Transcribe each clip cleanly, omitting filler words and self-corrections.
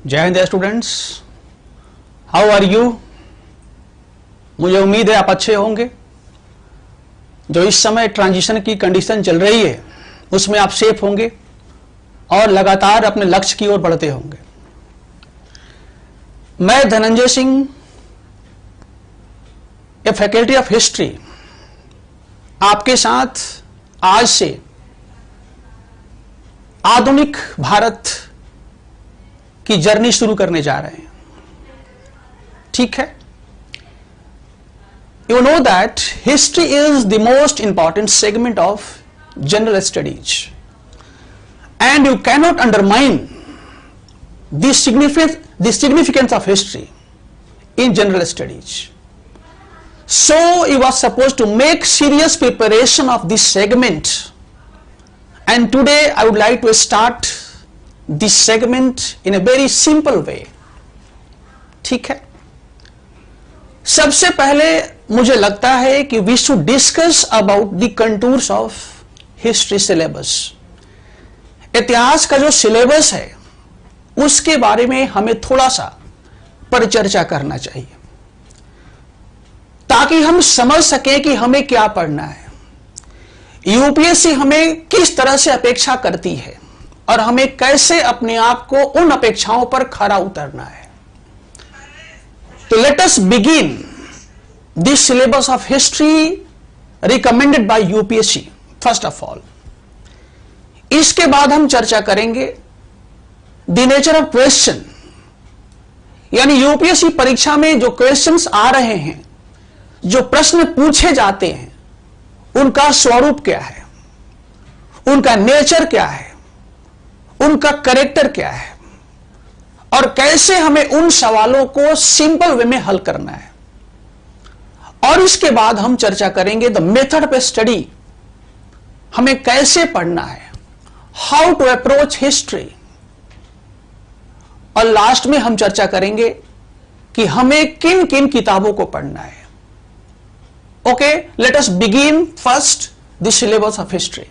जय हिंद students, how are you. मुझे उम्मीद है आप अच्छे होंगे। जो इस समय ट्रांजिशन की कंडीशन चल रही है उसमें आप सेफ होंगे और लगातार अपने लक्ष्य की ओर बढ़ते होंगे। मैं Dhananjay Singh, a faculty of history, आपके साथ आज से आधुनिक भारत की जर्नी शुरू करने जा रहे हैं। ठीक है, you know that history is the most important segment of general studies and you cannot undermine the significance of history in general studies. So you are supposed to make serious preparation of this segment, and today I would like to start this segment in a very simple way. ठीक है, सबसे पहले मुझे लगता है कि we should discuss about the contours of history syllabus. इतिहास का जो सिलेबस है उसके बारे में हमें थोड़ा सा परिचर्चा करना चाहिए ताकि हम समझ सकें कि हमें क्या पढ़ना है, यूपीएससी हमें किस तरह से अपेक्षा करती है और हमें कैसे अपने आप को उन अपेक्षाओं पर खरा उतरना है। तो let us begin this syllabus of history recommended by UPSC first of all. इसके बाद हम चर्चा करेंगे द नेचर ऑफ क्वेश्चन, यानी यूपीएससी परीक्षा में जो क्वेश्चंस आ रहे हैं, जो प्रश्न पूछे जाते हैं, उनका स्वरूप क्या है, उनका नेचर क्या है, उनका कैरेक्टर क्या है और कैसे हमें उन सवालों को सिंपल वे में हल करना है। और इसके बाद हम चर्चा करेंगे द मेथड ऑफ स्टडी, हमें कैसे पढ़ना है, हाउ टू अप्रोच हिस्ट्री। और लास्ट में हम चर्चा करेंगे कि हमें किन किन किताबों को पढ़ना है। Okay, let us begin first the syllabus of history.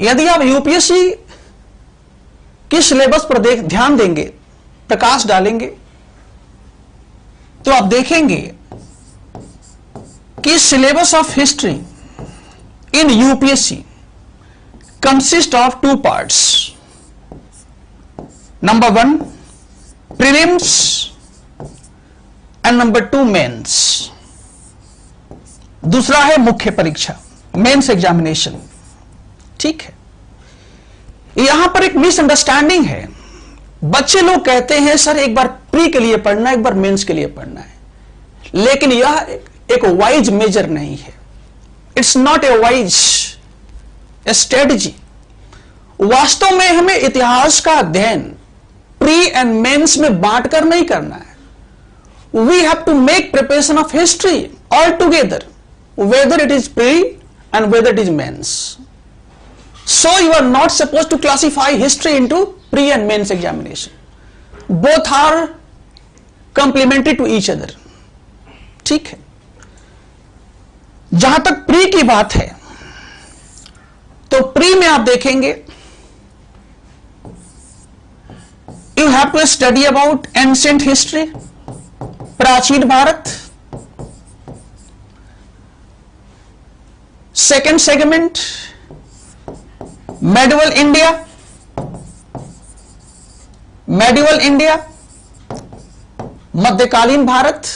यदि आप यूपीएससी के सिलेबस पर ध्यान देंगे, प्रकाश डालेंगे, तो आप देखेंगे कि syllabus of history in UPSC consist of two parts. Number 1 prelims and number 2 mains. दूसरा है मुख्य परीक्षा, मेंस एग्जामिनेशन। ठीक है, यहां पर एक मिसअंडरस्टैंडिंग है। बच्चे लोग कहते हैं सर एक बार प्री के लिए पढ़ना है, एक बार मेंस के लिए पढ़ना है, लेकिन यह एक वाइज मेजर नहीं है। It's not a wise strategy. वास्तव में हमें इतिहास का अध्ययन प्री एंड मेंस में बांटकर नहीं करना है। We have to make preparation of history all together, whether it is pre and whether it is mains. So you are not supposed to classify history into pre and mains examination. Both are complementary to each other. ठीक है, जहां तक pre की बात है तो pre में आप देखेंगे you have to study about ancient history, प्राचीन भारत। सेकेंड सेगमेंट मेडिवल इंडिया, मध्यकालीन भारत,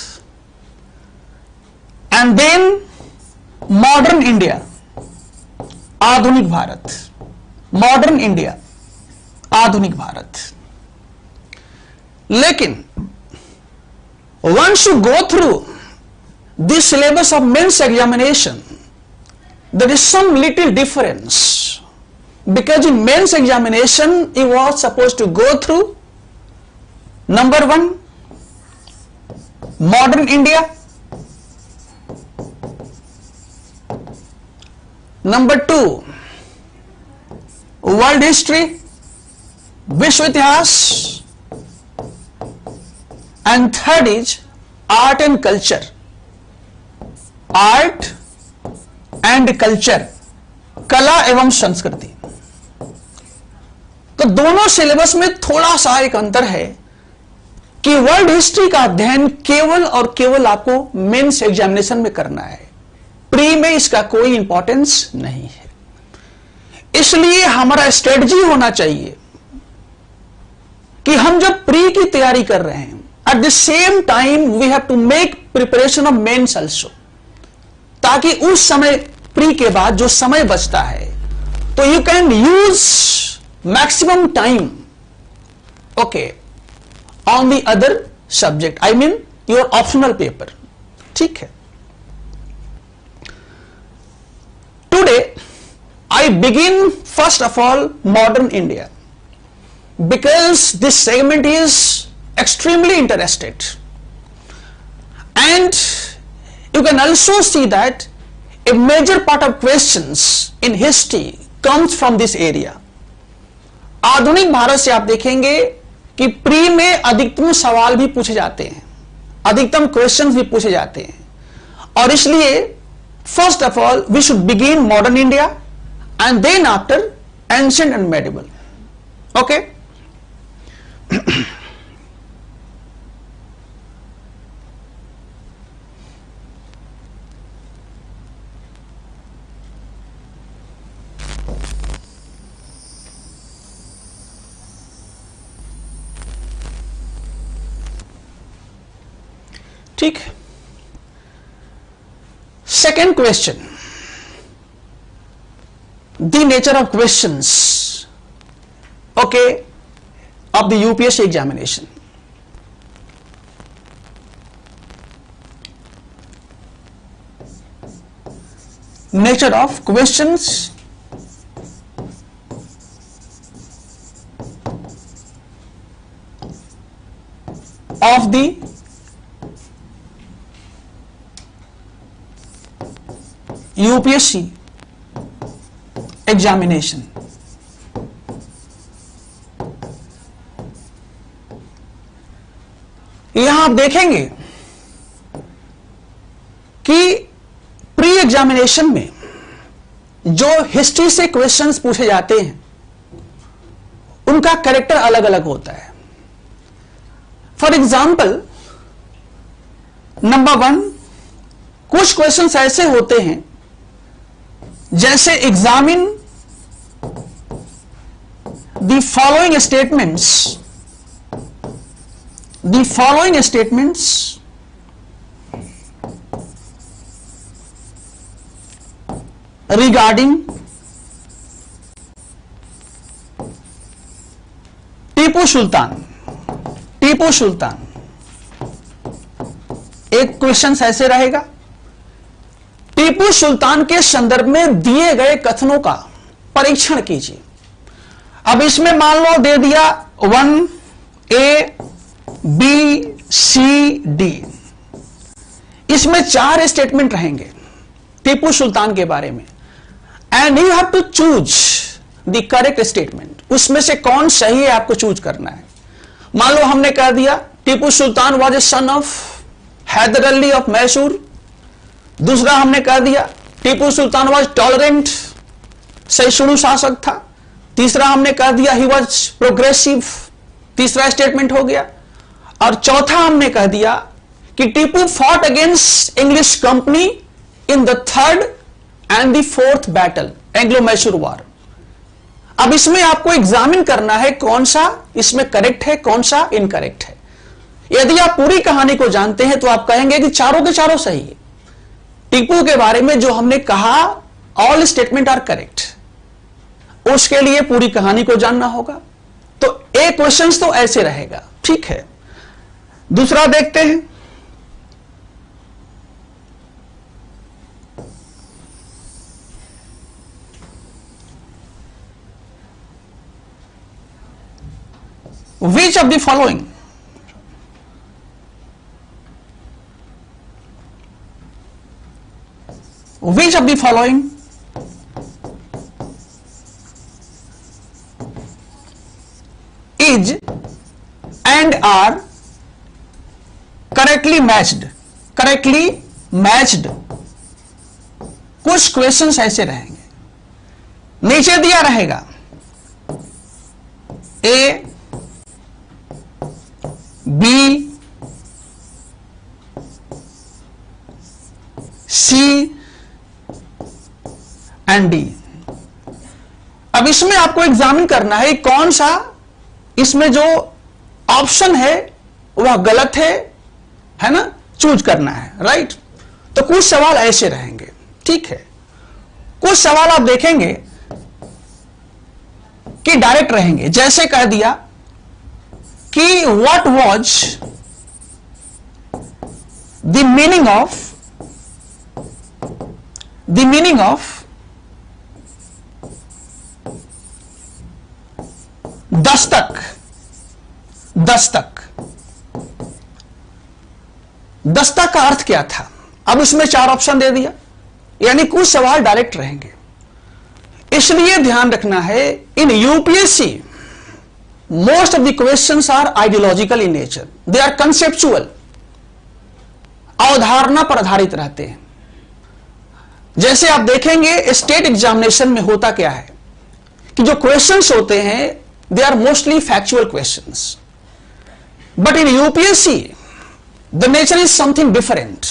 एंड देन मॉडर्न इंडिया, आधुनिक भारत। मॉडर्न इंडिया, आधुनिक भारत। लेकिन once you go through this syllabus of men's examination, there is some little difference. Because in men's examination you are supposed to go through number 1 modern India, number 2 world history, विश्व इतिहास, and third is art and culture. Art and culture, कला एवं संस्कृति। तो दोनों syllabus में थोड़ा सा एक अंतर है कि वर्ल्ड हिस्ट्री का अध्ययन केवल और केवल आपको मेंस एग्जामिनेशन में करना है, प्री में इसका कोई इंपॉर्टेंस नहीं है। इसलिए हमारा स्ट्रेटजी होना चाहिए कि हम जब प्री की तैयारी कर रहे हैं, at the same time we have to make preparation of mains also, ताकि उस समय प्री के बाद जो समय बचता है तो you can use maximum time okay on the other subject, I mean your optional paper. ठीक है, today I begin first of all modern India because this segment is extremely interested, and you can also see that a major part of questions in history comes from this area. आधुनिक भारत से आप देखेंगे कि pre में अधिकतम सवाल भी पूछे जाते हैं, अधिकतम क्वेश्चंस भी पूछे जाते हैं, और इसलिए first of all we should begin modern India and then after ancient and medieval. Okay? ठीक है, second question, the nature of questions okay of the UPSC examination. Nature of questions of the UPSC examination. यहां आप देखेंगे कि pre examination में जो history से questions पूछे जाते हैं उनका कैरेक्टर अलग अलग होता है। फॉर एग्जाम्पल, नंबर 1, कुछ क्वेश्चंस ऐसे होते हैं जैसे examine the following statements regarding Tipu Sultan. एक क्वेश्चन ऐसे रहेगा, टीपू सुल्तान के संदर्भ में दिए गए कथनों का परीक्षण कीजिए। अब इसमें मान लो दे दिया 1A B C D, इसमें 4 स्टेटमेंट रहेंगे टीपू सुल्तान के बारे में, and you have to choose the correct statement. उसमें से कौन सही है आपको चूज करना है। मान लो हमने कह दिया Tipu Sultan was a son of Hyder Ali of Mysore. दूसरा हमने कह दिया टीपू सुल्तान वाज टॉलरेंट, सहिष्णु शासक था। तीसरा हमने कह दिया ही वाज प्रोग्रेसिव, तीसरा स्टेटमेंट हो गया। और चौथा हमने कह दिया कि Tipu fought against English company in the third and the fourth battle, Anglo Mysore war. अब इसमें आपको एग्जामिन करना है कौन सा इसमें करेक्ट है, कौन सा इनकरेक्ट है। यदि आप पूरी कहानी को जानते हैं तो आप कहेंगे कि चारों के चारों सही है। टीपू के बारे में जो हमने कहा ऑल स्टेटमेंट आर करेक्ट, उसके लिए पूरी कहानी को जानना होगा। तो ए क्वेश्चंस तो ऐसे रहेगा, ठीक है। दूसरा देखते हैं, which of the following is and are correctly matched, correctly matched. कुछ क्वेश्चंस ऐसे रहेंगे, नीचे दिया रहेगा A B C and D. अब इसमें आपको एग्जामिन करना है कौन सा इसमें जो ऑप्शन है वह गलत है ना, चूज करना है, राइट। तो कुछ सवाल ऐसे रहेंगे, ठीक है। कुछ सवाल आप देखेंगे कि डायरेक्ट रहेंगे, जैसे कह दिया कि what was the meaning of Dastak. Dastak का अर्थ क्या था? अब इसमें 4 ऑप्शन दे दिया, यानी कुछ सवाल डायरेक्ट रहेंगे। इसलिए ध्यान रखना है, in UPSC most of the questions are ideological in nature, they are conceptual, अवधारणा पर आधारित रहते हैं। जैसे आप देखेंगे स्टेट एग्जामिनेशन में होता क्या है कि जो क्वेश्चंस होते हैं they are mostly factual questions, but in UPSC the nature is something different.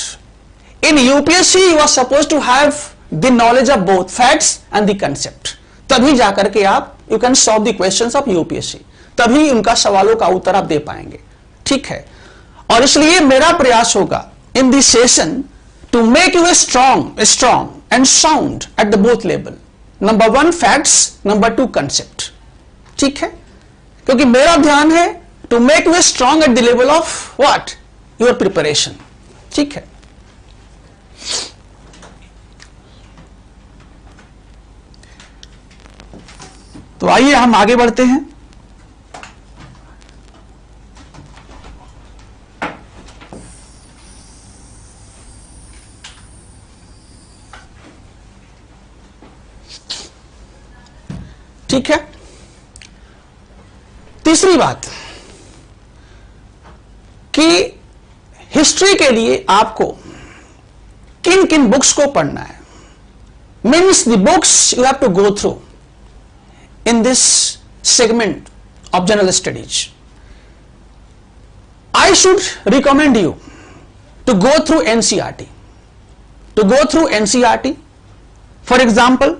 In UPSC you are suppose to have the knowledge of both facts and the concept, तभी जाकर के आप you can solve the questions of UPSC, तभी उनका सवालों का उत्तर आप दे पाएंगे, ठीक है। और इसलिए मेरा प्रयास होगा in this session to make you a strong and sound at the both level, number 1 facts, number 2 concept, ठीक है। क्योंकि मेरा ध्यान है to make you a strong at the level of what your preparation, ठीक है। तो आइए हम आगे बढ़ते हैं। ठीक है, तीसरी बात कि हिस्ट्री के लिए आपको किन किन बुक्स को पढ़ना है, means the books you have to go through in this segment of general studies. I should recommend you to go through NCERT. To go through NCERT, for example,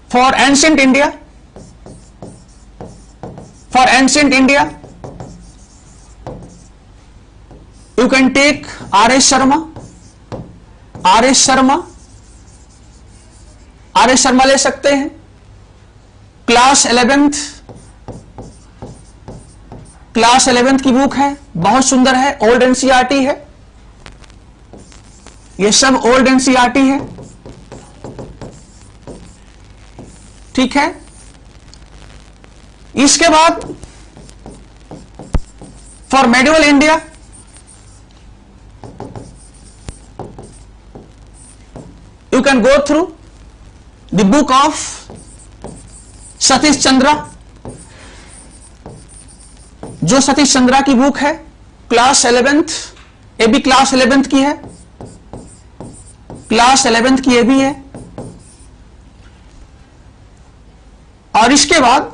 for ancient India, you can take R.S. Sharma ले सकते हैं। Class 11th की book है, बहुत सुंदर है, old NCERT है, ये सब ओल्ड एनसीईआरटी है, ठीक है। इसके बाद for medieval India you can go through The book of Satish Chandra, जो सतीश चंद्रा की बुक है, क्लास 11th, ये भी क्लास 11th की है, क्लास 11th की ये भी है। और इसके बाद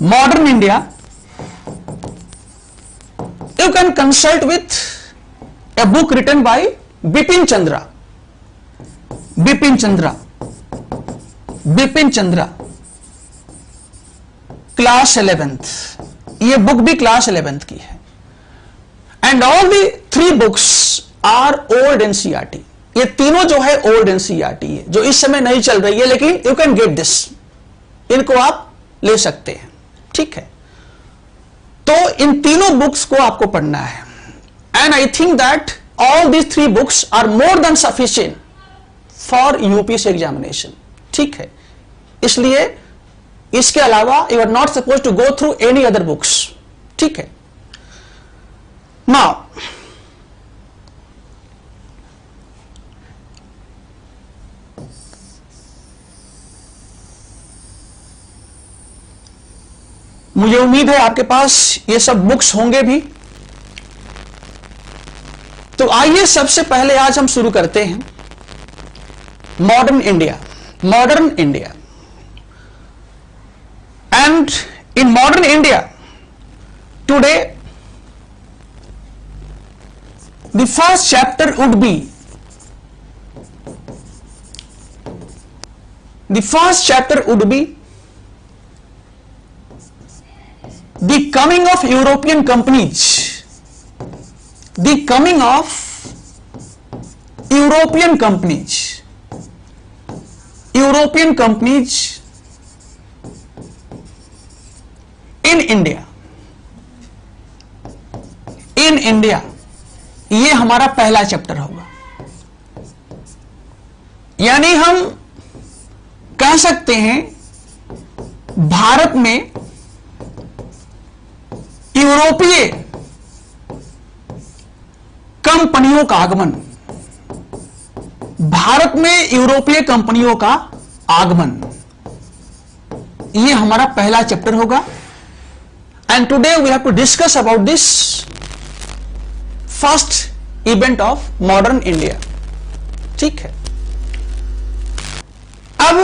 modern India you can consult with a book written by Bipin Chandra, class 11th, ये बुक भी क्लास 11th की है। And all the 3 books are old NCERT, ये तीनों जो है ओल्ड एनसीईआरटी है, जो इस समय नहीं चल रही है, लेकिन यू कैन गेट दिस, इनको आप ले सकते हैं, ठीक है। तो इन तीनों बुक्स को आपको पढ़ना है, and I think that all these 3 books are more than sufficient for UPSC examination, ठीक है। इसलिए इसके अलावा you are not suppose to go through any other books, ठीक है। नाउ मुझे उम्मीद है आपके पास ये सब बुक्स होंगे भी। तो आइए सबसे पहले आज हम शुरू करते हैं modern India. Modern India, and in modern India today the first chapter would be the coming of European companies, the coming of European companies in India, ये हमारा पहला चैप्टर होगा। यानी हम कह सकते हैं भारत में यूरोपीय कंपनियों का आगमन, भारत में यूरोपीय कंपनियों का आगमन, यह हमारा पहला चैप्टर होगा। And today we have to discuss about this first event of modern India. ठीक है, अब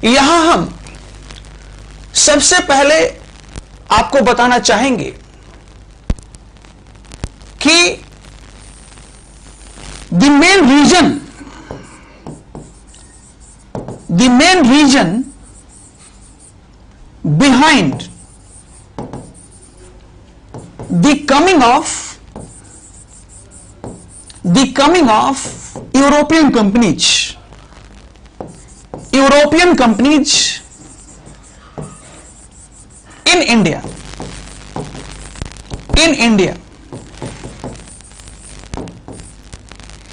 यहां हम सबसे पहले आपको बताना चाहेंगे कि the main reason behind the coming of European companies in India,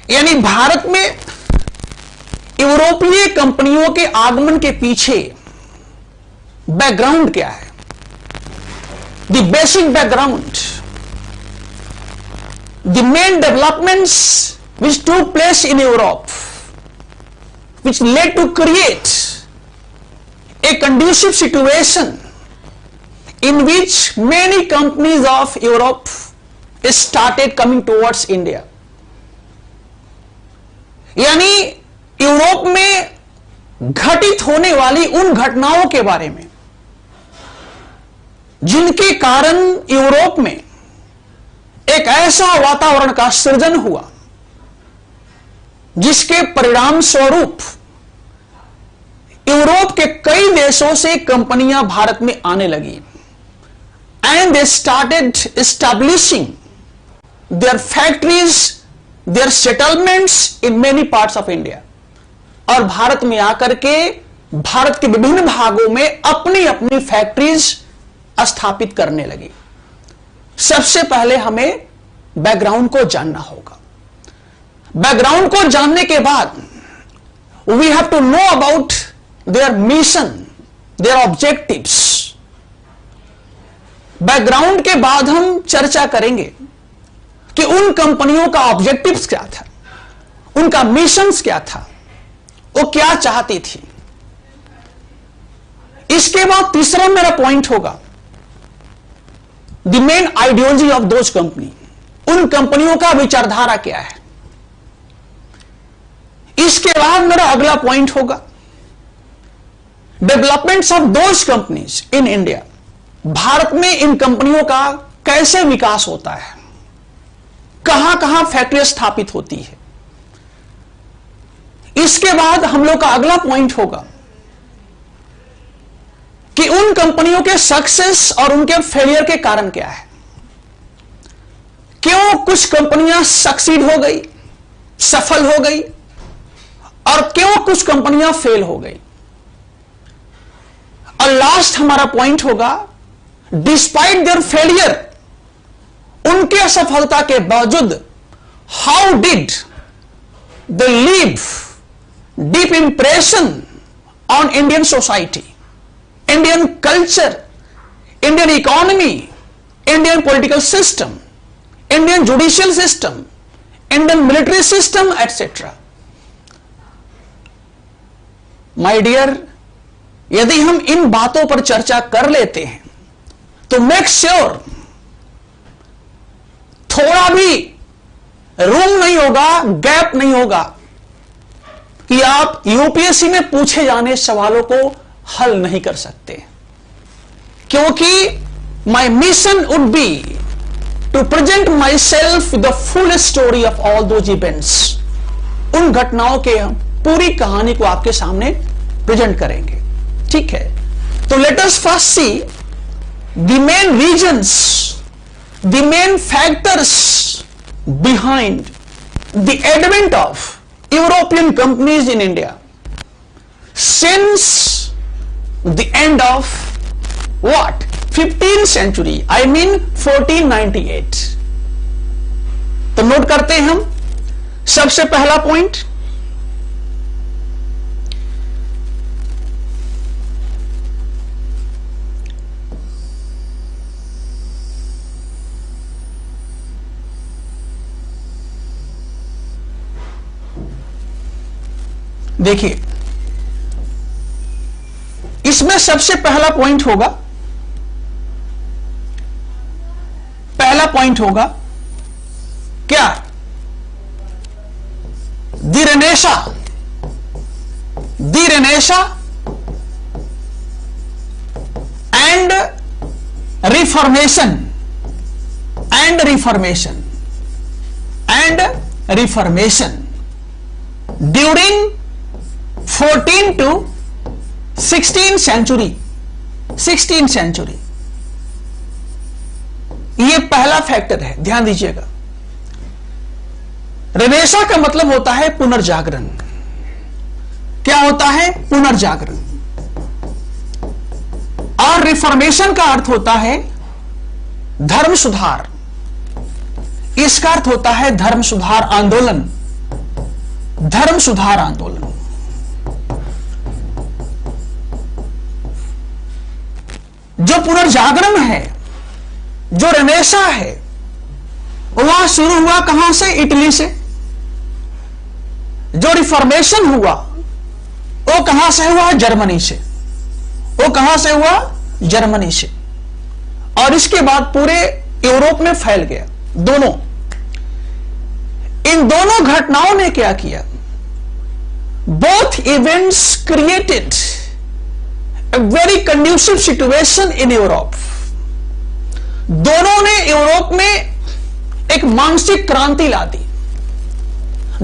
यानी भारत में यूरोपीय कंपनियों के आगमन के पीछे बैकग्राउंड क्या है? The basic background, the main developments which took place in Europe, which led to create a conducive situation in which many companies of Europe started coming towards India. यानी यूरोप में घटित होने वाली उन घटनाओं के बारे में जिनके कारण यूरोप में एक ऐसा वातावरण का सृजन हुआ जिसके परिणाम स्वरूप यूरोप के कई देशों से कंपनियां भारत में आने लगी। And they started establishing their factories, their settlements in many parts of India. और भारत में आकर के भारत के विभिन्न भागों में अपनी अपनी फैक्ट्रीज स्थापित करने लगी। सबसे पहले हमें बैकग्राउंड को जानना होगा। बैकग्राउंड को जानने के बाद we have to know about their mission, their objectives. Background के बाद हम चर्चा करेंगे कि उन कंपनियों का ऑब्जेक्टिव्स क्या था, उनका मिशंस क्या था, वो क्या चाहती थी। इसके बाद तीसरा मेरा पॉइंट होगा the main ideology of those company, उन कंपनियों का विचारधारा क्या है। इसके बाद मेरा अगला पॉइंट होगा developments of those companies in India, Bharat में इन कंपनियों का कैसे विकास होता है, कहां कहां फैक्ट्री स्थापित होती है। इसके बाद हम लोग का अगला पॉइंट होगा कि उन कंपनियों के सक्सेस और उनके फेलियर के कारण क्या है, क्यों कुछ कंपनियां सक्सीड हो गई, सफल हो गई, और क्यों कुछ कंपनियां फेल हो गई। और लास्ट हमारा पॉइंट होगा डिस्पाइट देयर फेलियर, उनके असफलता के बावजूद how did they leave deep impression on Indian society, Indian culture, Indian economy, Indian political system, Indian judicial system, Indian military system, etcetera. My dear यदि हम इन बातों पर चर्चा कर लेते हैं तो मेक श्योर थोड़ा भी रूम नहीं होगा, गैप नहीं होगा कि आप यूपीएससी में पूछे जाने सवालों को हल नहीं कर सकते, क्योंकि my mission would be to present myself the full story of all those events. उन घटनाओं के हम पूरी कहानी को आपके सामने प्रेजेंट करेंगे। ठीक है, तो let us first see the main reasons, the main factors behind the advent of European companies in India since the end of what? 15th century, I mean 1498। तो नोट करते हैं हम सबसे पहला पॉइंट, देखिए इसमें सबसे पहला पॉइंट होगा, पहला पॉइंट होगा क्या? The Renaissance and reformation during 14 to 16th century, 16th century। यह पहला फैक्टर है, ध्यान दीजिएगा। रेनेसा का मतलब होता है पुनर्जागरण। क्या होता है? पुनर्जागरण। और रिफॉर्मेशन का अर्थ होता है धर्म सुधार। इसका अर्थ होता है धर्म सुधार आंदोलन, धर्म सुधार आंदोलन। जो पुनर्जागरण है, जो रेनेसा है, वह शुरू हुआ कहां से? इटली से। जो रिफॉर्मेशन हुआ वो कहां से हुआ? जर्मनी से। वो कहां से हुआ? जर्मनी से। और इसके बाद पूरे यूरोप में फैल गया। दोनों, इन दोनों घटनाओं ने क्या किया? Both events created a very conducive situation in Europe। दोनों ने यूरोप में एक मानसिक क्रांति ला दी।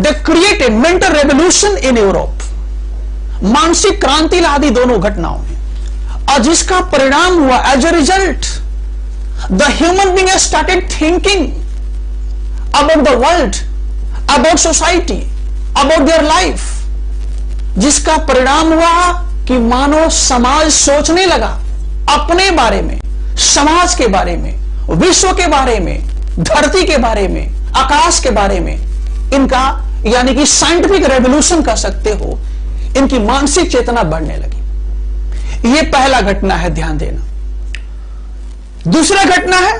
They created mental revolution in Europe। मानसिक क्रांति ला दी दोनों घटनाओं ने, और जिसका परिणाम हुआ as a result the human being has started thinking about the world, about society, about their life। जिसका परिणाम हुआ कि मानव समाज सोचने लगा अपने बारे में, समाज के बारे में, विश्व के बारे में, धरती के बारे में, आकाश के बारे में। इनका यानी कि साइंटिफिक रेवोल्यूशन कह सकते हो, इनकी मानसिक चेतना बढ़ने लगी। यह पहला घटना है, ध्यान देना। दूसरा घटना है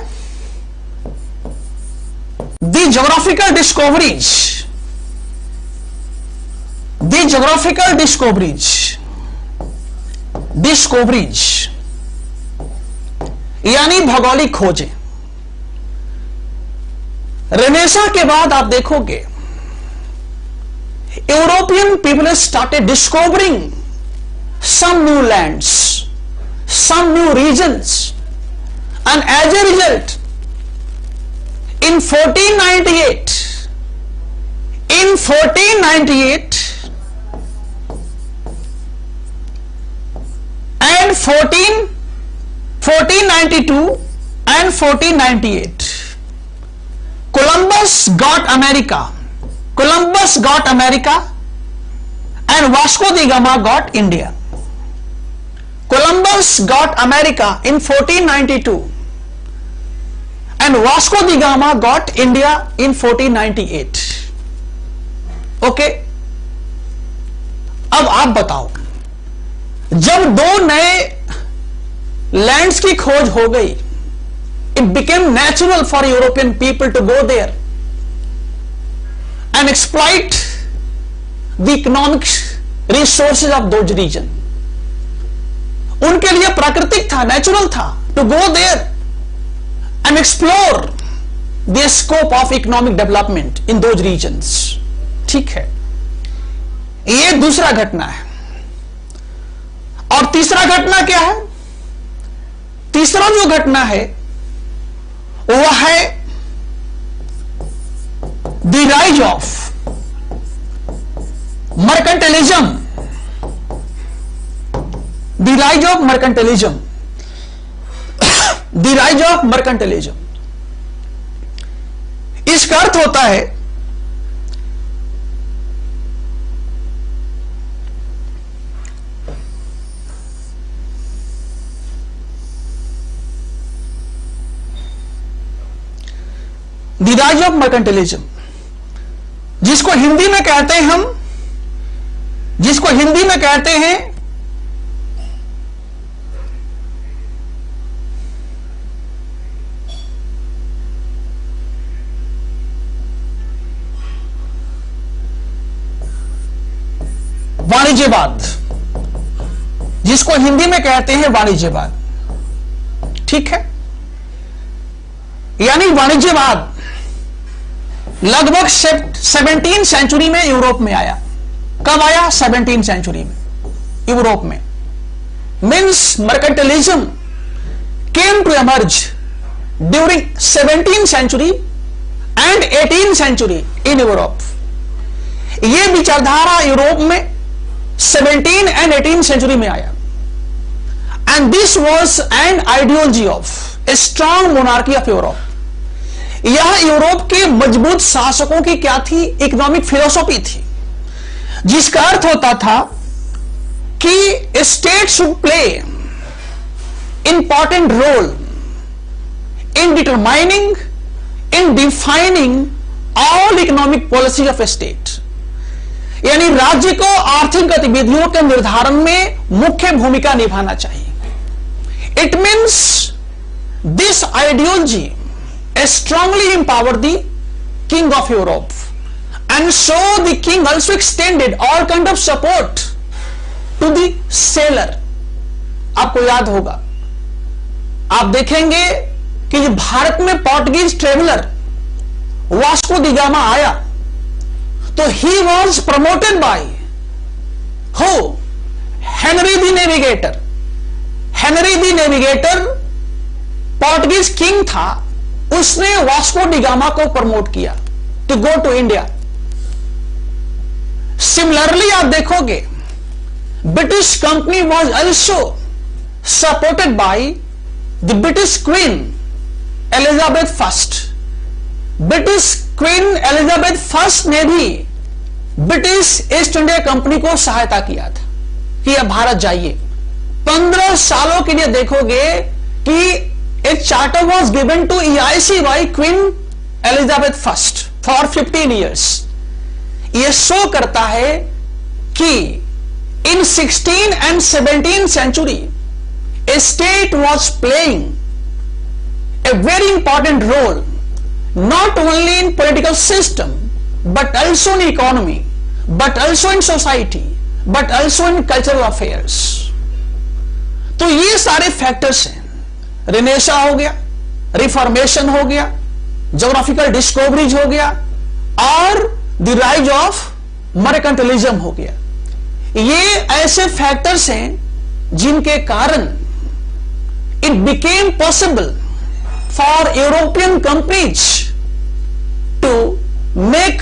the geographical discoveries. The geographical discoveries यानी भौगोलिक खोजें। रेनेसा के बाद आप देखोगे European people started discovering some new lands, some new regions, and as a result in 1498 and 1492 and 1498 Columbus got America and Vasco da Gama got India. Columbus got America in 1492 and Vasco da Gama got India in 1498. Okay, अब आप बताओ, जब दो नए lands की खोज हो गई, it became natural for European people to go there and exploit the economic resources of those region. उनके लिए प्राकृतिक था, नेचुरल था to go there and explore the scope of economic development in those regions. ठीक है, ये दूसरा घटना है। और तीसरा घटना क्या है? तीसरा जो घटना है वह है the rise of mercantilism. The rise of mercantilism, the rise of mercantilism. इसका अर्थ होता है द राइज ऑफ मर्केंटलिज्म, जिसको हिंदी में कहते हैं वाणिज्यवाद, जिसको हिंदी में कहते हैं वाणिज्यवाद। ठीक है, यानी वाणिज्यवाद लगभग 17वीं सेंचुरी में यूरोप में आया। कब आया? 17वीं सेंचुरी में यूरोप में। Means mercantilism came to emerge during 17वीं सेंचुरी एंड 18वीं सेंचुरी इन यूरोप। यह विचारधारा यूरोप में 17 एंड 18 सेंचुरी में आया। And this was an ideology of a strong monarchy of Europe. यह यूरोप के मजबूत शासकों की क्या थी? इकोनॉमिक फिलोसॉफी थी, जिसका अर्थ होता था कि state should play important role in determining, in defining all economic policy of a state. यानी राज्य को आर्थिक गतिविधियों के निर्धारण में मुख्य भूमिका निभाना चाहिए। It means this ideology strongly empowered the king of Europe, and so the king also extended all kind of support to the sailor। आपको याद होगा, आप देखेंगे कि भारत में Portuguese traveller Vasco da Gama आया तो he was promoted by who? Henry the Navigator. Henry the Navigator Portuguese king था, उसने वास्को डी गामा को प्रमोट किया to go to India. Similarly आप देखोगे British company was also supported by the British queen Elizabeth first. British queen Elizabeth first ने भी British east India company को सहायता किया था कि अब भारत जाइए। 15 सालों के लिए देखोगे कि a charter was given to EIC by Queen Elizabeth I for 15 years। यह शो करता है कि in 16 and 17 century a state was playing a very important role, not only in political system but also in economy, but also in society, but also in cultural affairs। तो ये सारे factors हैं। रिनेशा हो गया, reformation हो गया, geographical discoveries हो गया और द राइज ऑफ मर्केंटलिज्म हो गया। ये ऐसे फैक्टर्स हैं जिनके कारण it became possible for European companies to make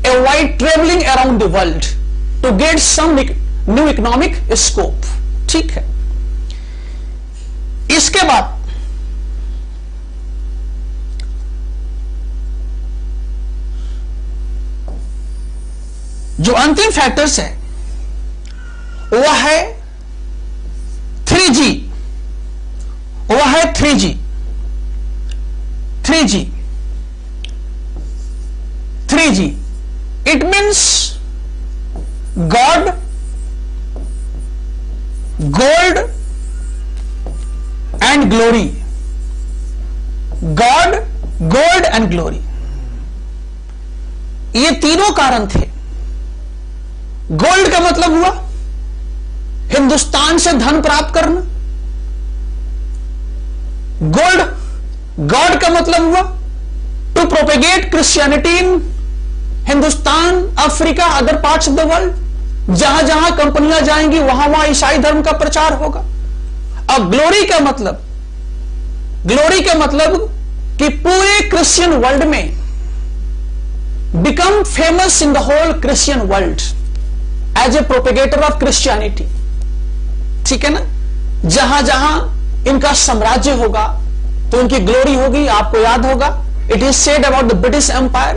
a wide travelling around the world to get some new economic scope. ठीक है, इसके बाद जो अंतिम फैक्टर्स है वह है 3G। वह है 3G। 3G it means God, gold and glory. God, gold and glory, ये तीनों कारण थे। गोल्ड का मतलब हुआ हिंदुस्तान से धन प्राप्त करना। गोल्ड, गॉड का मतलब हुआ to propagate Christianity in Hindustan, Africa, other parts of the world. जहां जहां कंपनियां जाएंगी वहां वहां ईसाई धर्म का प्रचार होगा। और ग्लोरी का मतलब, ग्लोरी का मतलब कि पूरे क्रिश्चियन वर्ल्ड में become famous in the whole Christian world as a propagator of Christianity. ठीक है ना? जहां जहां इनका साम्राज्य होगा तो इनकी ग्लोरी होगी। आपको याद होगा, it is said about the British empire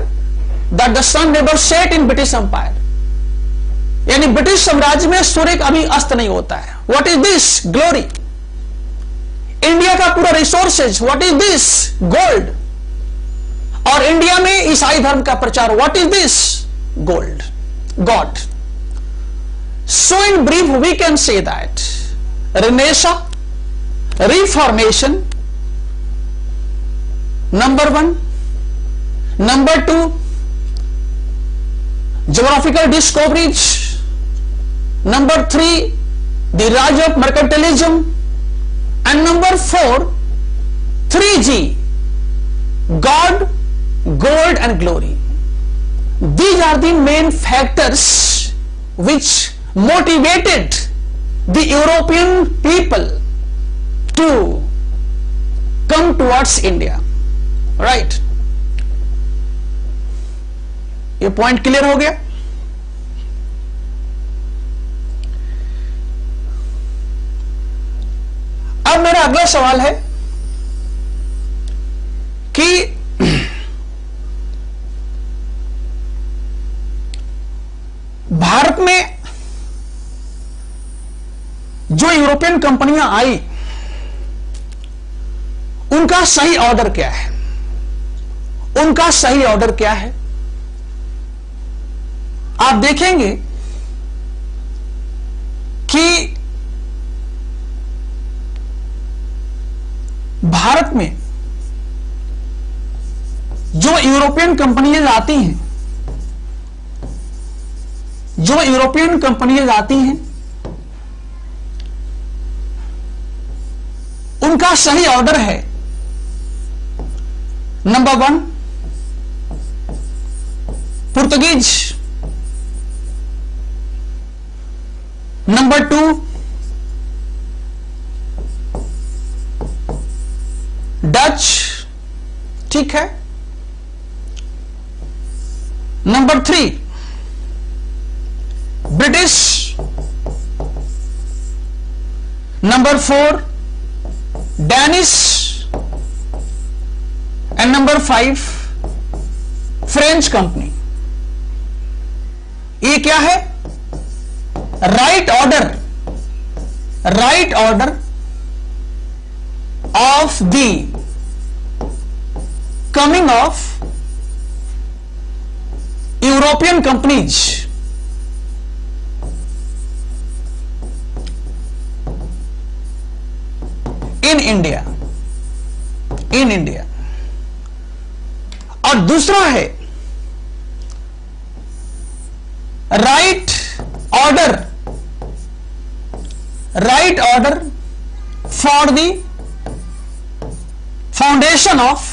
that the sun never set in British empire, यानी ब्रिटिश साम्राज्य में सूर्य अभी अस्त नहीं होता है। What is this? Glory. India का पूरा resources, what is this? Gold. और इंडिया में ईसाई धर्म का प्रचार, what is this? Gold, God. So in brief we can say that renaissance, reformation, number 1, number 2 geographical discoveries, number 3 the rise of mercantilism, and number 4 3G, God, gold and glory. These are the main factors which motivated the European people to come towards India, right? ये point clear हो गया? अब मेरा अगला सवाल है कि भारत में जो यूरोपियन कंपनियां आई उनका सही ऑर्डर क्या है? उनका सही ऑर्डर क्या है? आप देखेंगे कि भारत में जो यूरोपियन कंपनियां आती हैं, जो यूरोपियन कंपनियां आती हैं, उनका सही ऑर्डर है नंबर 1 पुर्तगीज, नंबर 2 डच, ठीक है, number 3 British, number 4 Danish and number 5 French company. ये क्या है? Right order, right order of the coming of European companies in India, in India. और दूसरा है right order, right order for the foundation of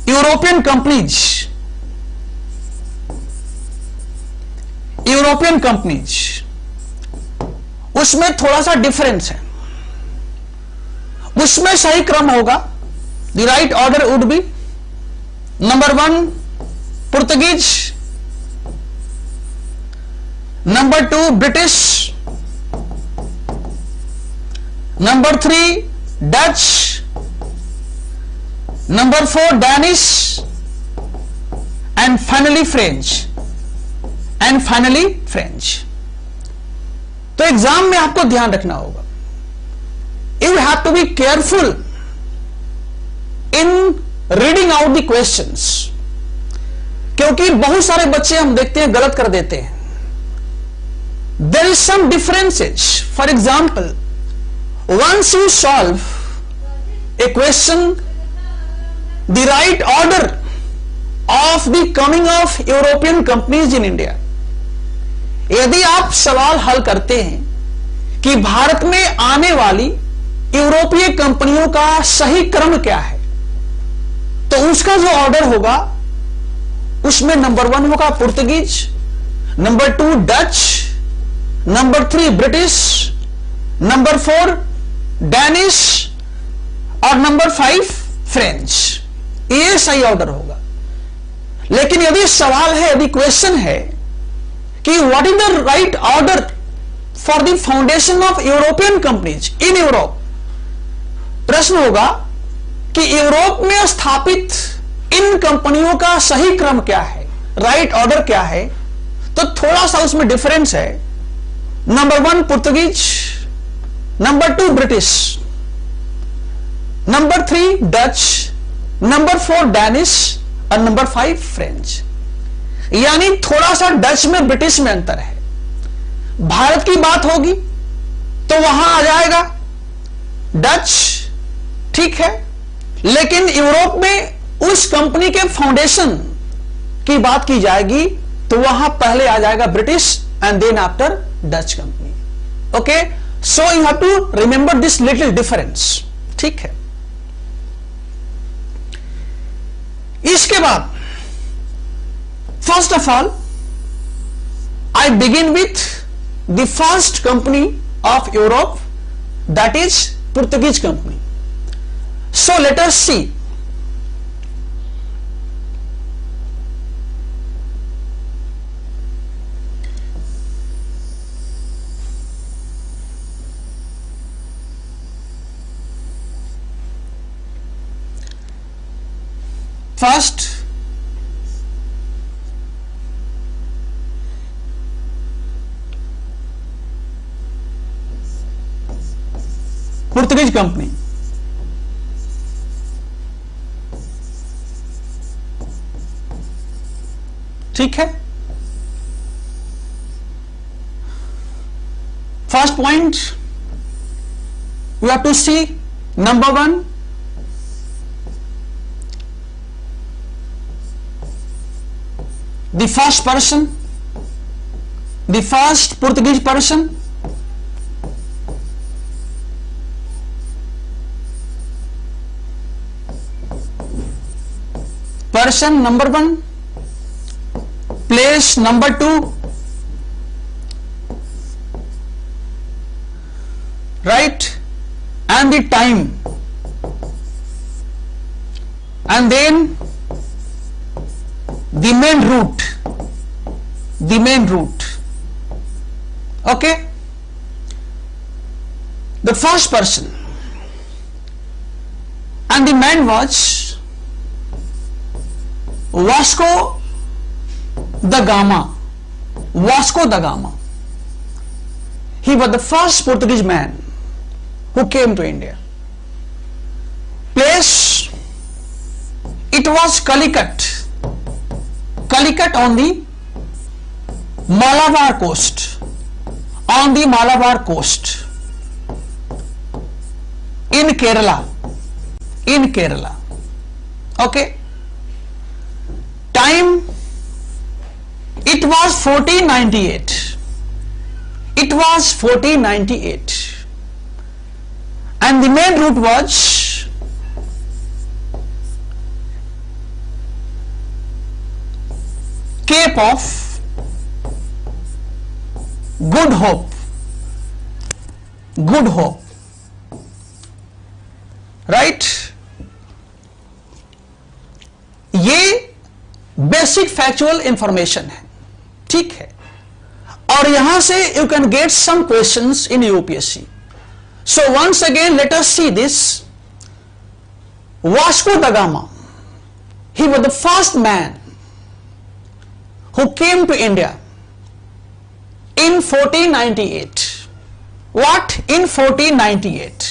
European companies, European companies. उसमें थोड़ा सा difference है। उसमें सही क्रम होगा, the right order would be number 1 Portuguese, number 2 British, number 3 Dutch, number 4 Danish and finally French, and finally French. तो exam में आपको ध्यान रखना होगा, you have to be careful in reading out the questions, क्योंकि बहुत सारे बच्चे हम देखते हैं गलत कर देते हैं। There is some differences. For example, once you solve a question, the right order of the coming of European companies in India. यदि आप सवाल हल करते हैं कि भारत में आने वाली यूरोपीय कंपनियों का सही क्रम क्या है, तो उसका जो ऑर्डर होगा उसमें नंबर 1 होगा Portuguese, number 2 Dutch, number 3 British, number 4 Danish और नंबर 5 फ्रेंच। ये सही ऑर्डर होगा। लेकिन यदि सवाल है, यदि क्वेश्चन है कि what is the right order for the foundation of European companies in Europe, प्रश्न होगा कि यूरोप में स्थापित इन कंपनियों का सही क्रम क्या है, राइट ऑर्डर क्या है, तो थोड़ा सा उसमें डिफरेंस है। Number 1 Portuguese, number 2 British, number 3 Dutch, number 4 Danish और नंबर 5 फ्रेंच। यानी थोड़ा सा डच में ब्रिटिश में अंतर है। भारत की बात होगी तो वहां आ जाएगा डच, ठीक है, लेकिन यूरोप में उस कंपनी के फाउंडेशन की बात की जाएगी तो वहां पहले आ जाएगा British and then after Dutch company. Okay, so you have to remember this little difference, ठीक है। इसके बाद first of all I begin with the first company of Europe, that is Portuguese company. So let us see first Portuguese company. ठीक है, first point you have to see, number 1 the first person, the first Portuguese person number 1, place number 2, right, and the time, and then the main route, okay. The first person and the man was Vasco da Gama. He was the first Portuguese man who came to India. Place, it was Calicut on the Malabar coast, in Kerala, okay. Time, it was 1498, and the main route was Cape of Good Hope, right. ये basic factual information है, ठीक है, और यहां से you can get some questions in UPSC. So once again let us see this. Vasco da Gama, he was the first man who came to India in 1498. What? In 1498.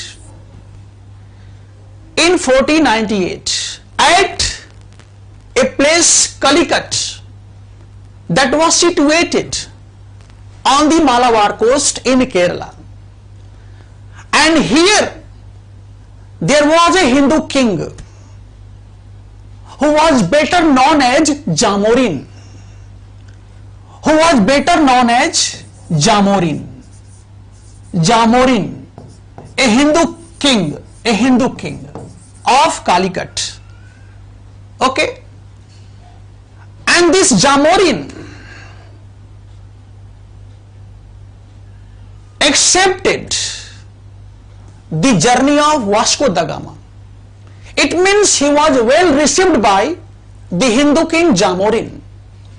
In 1498, at a place Calicut that was situated on the Malabar coast in Kerala. And here there was a Hindu king who was better known as Jamorin. Who was better known as Jamorin. Jamorin, a Hindu king of Calicut. Okay, and this Jamorin accepted the journey of Vasco da Gama. It means he was well received by the Hindu king Jamorin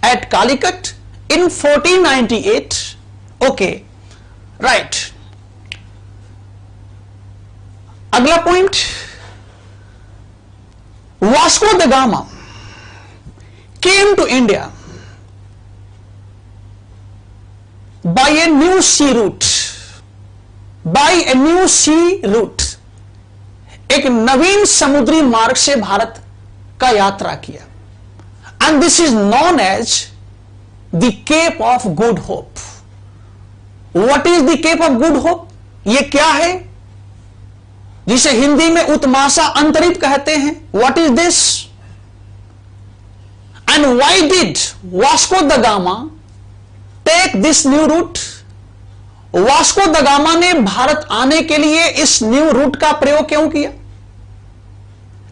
at Calicut in 1498. Okay, right. अगला point, Vasco da Gama came to India by a new sea route. एक नवीन समुद्री मार्ग से भारत का यात्रा किया. And this is known as the Cape of Good Hope. What is the Cape of Good Hope? ये क्या है? जिसे हिंदी में उत्माशा अंतरित कहते हैं. What is this? And why did Vasco da Gama take this new route? Vasco da Gama ने भारत आने के लिए इस न्यू रूट का प्रयोग क्यों किया?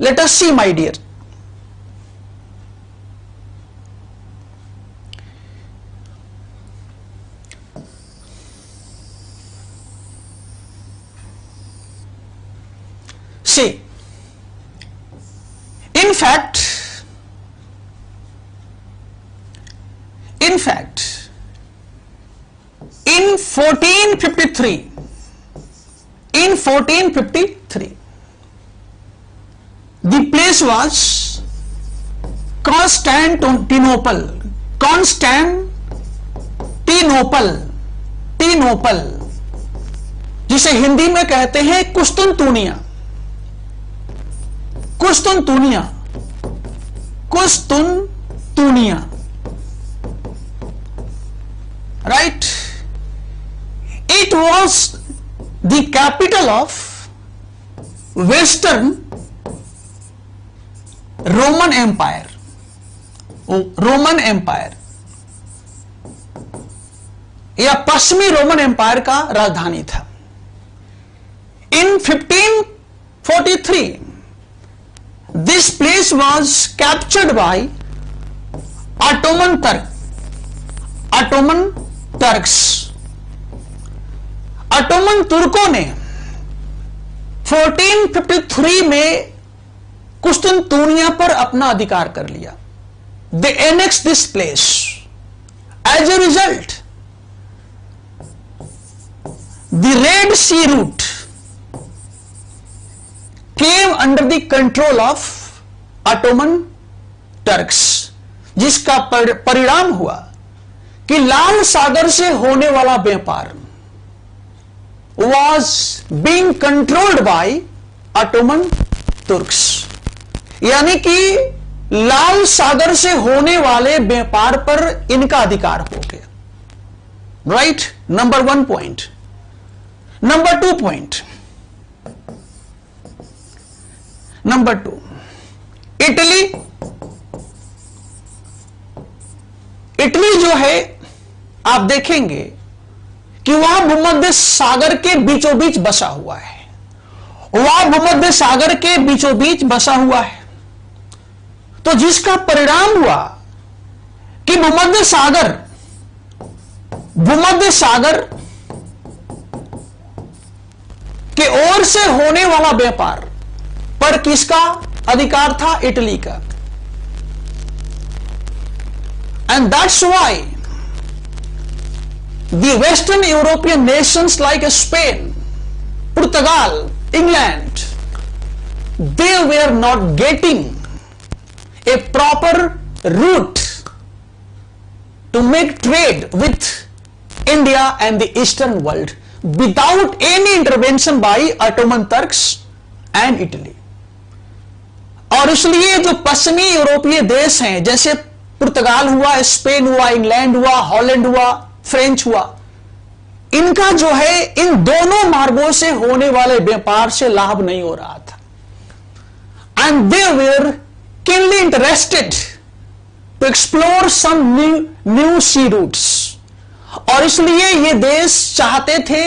Let us see my dear. See, in fact in 1453 the place was Constantinople, जिसे हिंदी में कहते हैं कुस्तुनतुनिया. Right? It was the capital of Western Roman Empire. या पश्चिमी रोमन एम्पायर का राजधानी था. In 1543 this place was captured by Ottoman Turks. Ottoman तुर्कों ने 1453 में कुस्तुनतुनिया पर अपना अधिकार कर लिया. They annexed this place. As a result, the Red Sea route came under the control of Ottoman Turks, जिसका परिणाम हुआ कि लाल सागर से होने वाला व्यापार was being controlled by Ottoman Turks. यानी कि लाल सागर से होने वाले व्यापार पर इनका अधिकार हो गया. Right? Number 1 point. Number 2 point. Number 2, Italy जो है, आप देखेंगे कि वह भूमध्य सागर के बीचों बीच बसा हुआ है. तो जिसका परिणाम हुआ कि भूमध्य सागर के ओर से होने वाला व्यापार पर किसका अधिकार था? इटली का. And that's why the Western European nations like Spain, Portugal, England, they were not getting a proper route to make trade with India and the Eastern world without any intervention by Ottoman Turks and Italy. और इसलिए जो पश्चिमी यूरोपीय देश हैं, जैसे पुर्तगाल हुआ, Spain हुआ, इंग्लैंड हुआ, हॉलैंड हुआ, फ्रेंच हुआ, इनका जो है इन दोनों मार्गों से होने वाले व्यापार से लाभ नहीं हो रहा था. And they were keenly interested to explore some new sea routes, और इसलिए ये देश चाहते थे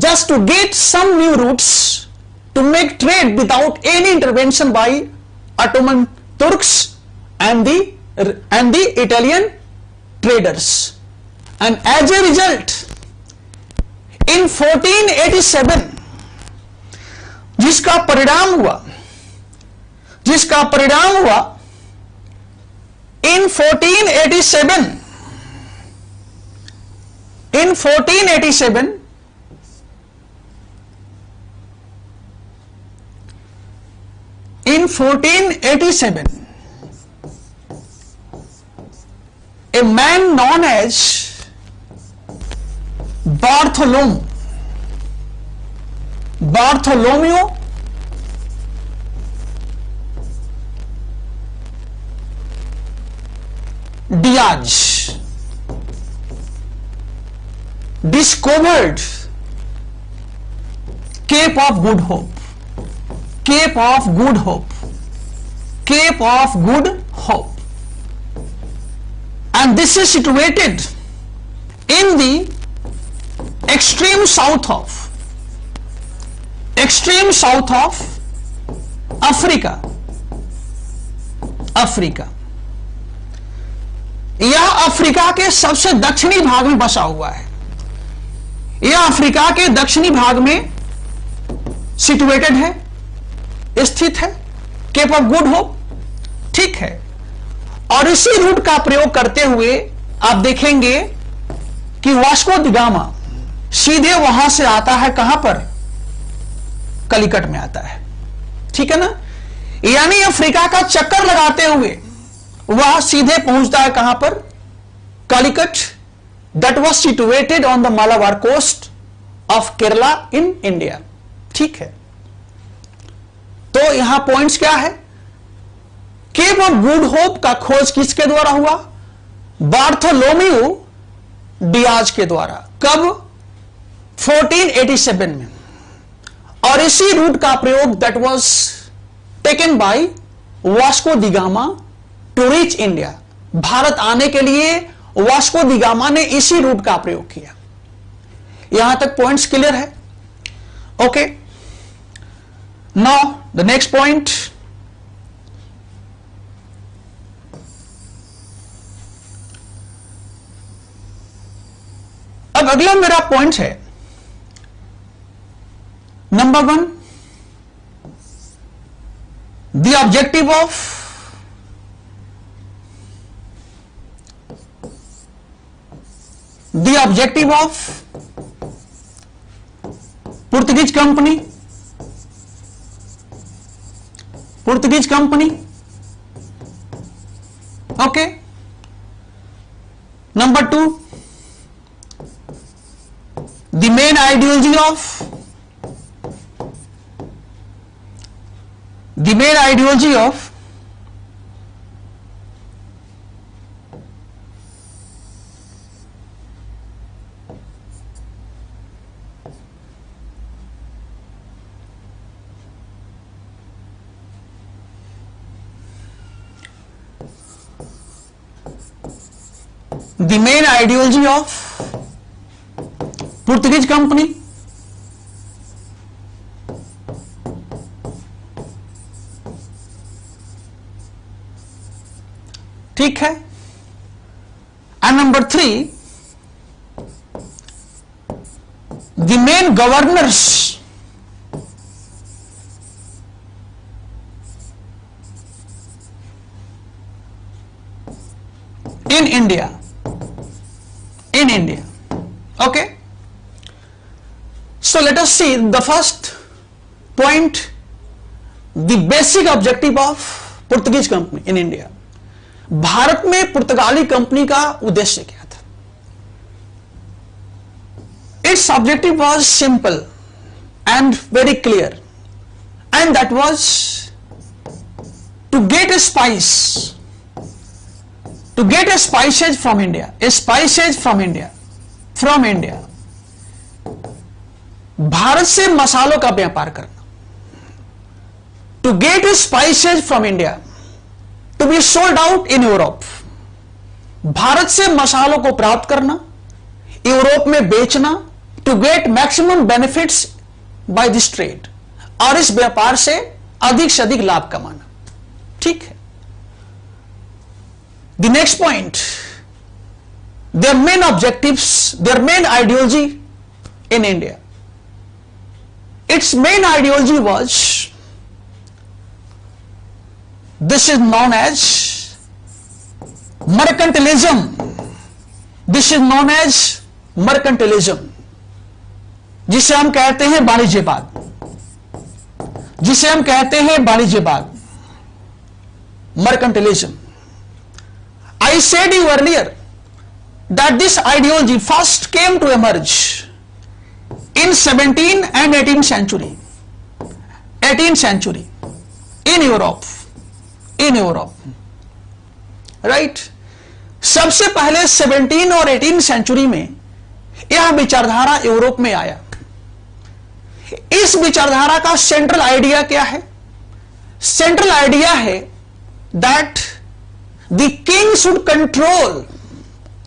just to get some new routes to make trade without any intervention by Ottoman Turks and the Italian traders. And as a result, in 1487 जिसका परिणाम हुआ in 1487 a man known as Bartholomew Diaz discovered Cape of Good Hope. And this is situated in the extreme south of Africa. यह Africa के सबसे दक्षिणी भाग में बसा हुआ है। यह अफ्रीका के दक्षिणी भाग में सिचुएटेड है, स्थित है, केप ऑफ गुड होप, ठीक है। और इसी रूट का प्रयोग करते हुए आप देखेंगे कि वास्को द गामा सीधे वहां से आता है, कहां पर? कलिकट में आता है, ठीक है ना। यानी अफ्रीका का चक्कर लगाते हुए वह सीधे पहुंचता है कहां पर? Calicut, that was situated on the Malabar coast of Kerala in India, ठीक है। तो यहां पॉइंट्स क्या है? केप ऑफ गुड होप का खोज किसके द्वारा हुआ? बार्थोलोम्यू डियाज के द्वारा। कब? 1487 में। और इसी रूट का प्रयोग that was taken by Vasco da gamma two reach India. Bharat आने के लिए वास्को द गामा ने इसी रूट का प्रयोग किया। यहां तक पॉइंट्स क्लियर है? Okay, now the next point, अब अगला मेरा पॉइंट है number 1, the objective of Portuguese company, okay. Number 2, the main ideology of Portuguese company, ठीक है। And number 3, the main governors in India. Okay, so let us see the first point, the basic objective of Portuguese company in India. Bharat में पुर्तगाली company का उद्देश्य क्या था? Its objective was simple and very clear, and that was to get a spices from India, from India, Bharat से मसालों का व्यापार करना। To get spices from India, to be sold out in Europe, भारत से मसालों को प्राप्त करना, यूरोप में बेचना, to get maximum benefits by this trade, और इस व्यापार से अधिक लाभ कमाना। ठीक है। The next point, their main objectives, their main ideology in India. Its main ideology was, this is known as mercantilism. This is known as mercantilism, जिसे हम कहते हैं वाणिज्यवाद, जिसे हम कहते हैं वाणिज्यवाद, mercantilism. I said you earlier that this ideology first came to emerge in 17th and 18th century, 18th century in Europe, right? सबसे पहले 17 और 18 सेंचुरी में यह विचारधारा यूरोप में आया। इस विचारधारा का सेंट्रल आइडिया क्या है? सेंट्रल आइडिया है that the king should control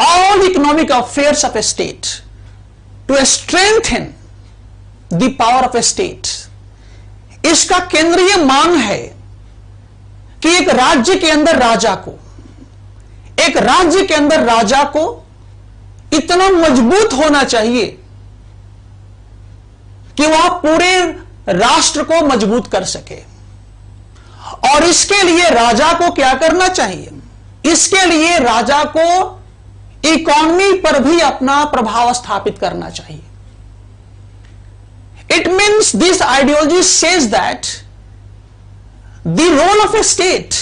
all economic affairs of a state to strengthen the power of a state. इसका केंद्रीय मांग है कि एक राज्य के अंदर राजा को इतना मजबूत होना चाहिए कि वह पूरे राष्ट्र को मजबूत कर सके। और इसके लिए राजा को क्या करना चाहिए? इसके लिए राजा को इकोनॉमी पर भी अपना प्रभाव स्थापित करना चाहिए। It means this ideology says that the role of a state,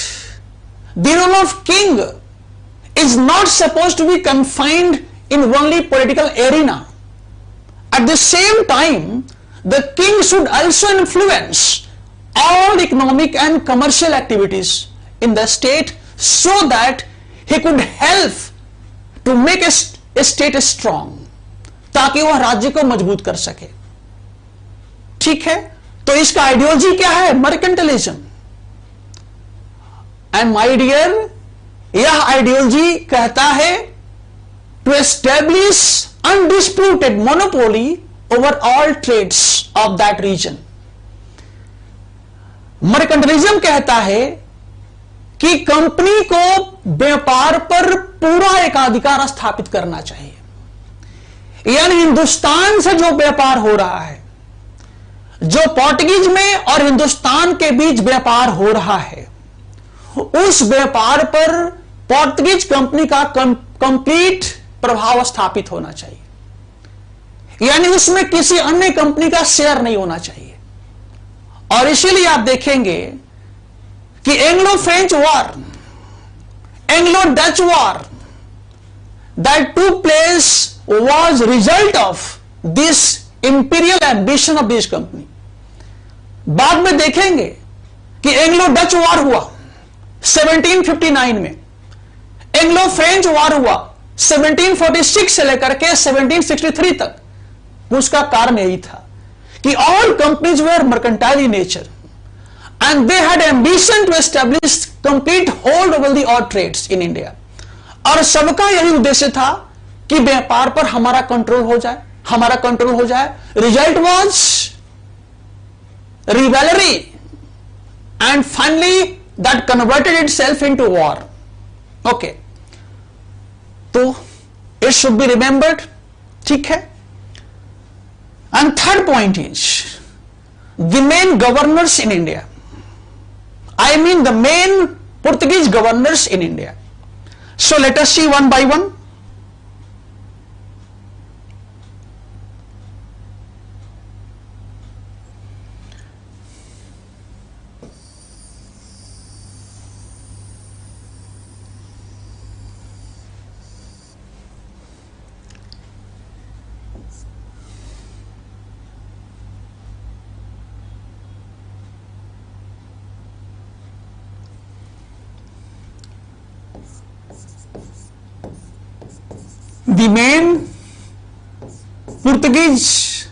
the role of king is not suppose to be confined in only political arena. At the same time the king should also influence all economic and commercial activities in the state so that he could help to make a state strong, ताकि वह राज्य को मजबूत कर सके। ठीक है, तो इसका आइडियोलॉजी क्या है? मर्केंटलिज्म। एंड माय डियर, यह आइडियोलॉजी कहता है to establish undisputed monopoly over all trades of that region. Mercantilism कहता है कि कंपनी को व्यापार पर पूरा एकाधिकार स्थापित करना चाहिए। यानी हिंदुस्तान से जो व्यापार हो रहा है, जो पोर्टुगीज में और हिंदुस्तान के बीच व्यापार हो रहा है, उस व्यापार पर पोर्टुगीज कंपनी का कंप्लीट प्रभाव स्थापित होना चाहिए। यानी उसमें किसी अन्य कंपनी का शेयर नहीं होना चाहिए। और इसीलिए आप देखेंगे कि Anglo French war, Anglo Dutch war, that टूक place was result of this imperial ambition of this company. बाद में देखेंगे कि एंग्लो डच वॉर हुआ 1759 में, एंग्लो फ्रेंच वॉर हुआ 1746 से लेकर के 1763 तक। उसका कारण यही था कि all companies were mercantile in nature and they had ambition to establish complete hold over the all trades in India। और सबका यही उद्देश्य था कि व्यापार पर हमारा कंट्रोल हो जाए, result was rivalry and finally that converted itself into war। okay, तो it should be remembered। ठीक है। And third point is the main governors in India. I mean the main Portuguese governors in India. So let us see one by one. The main Portuguese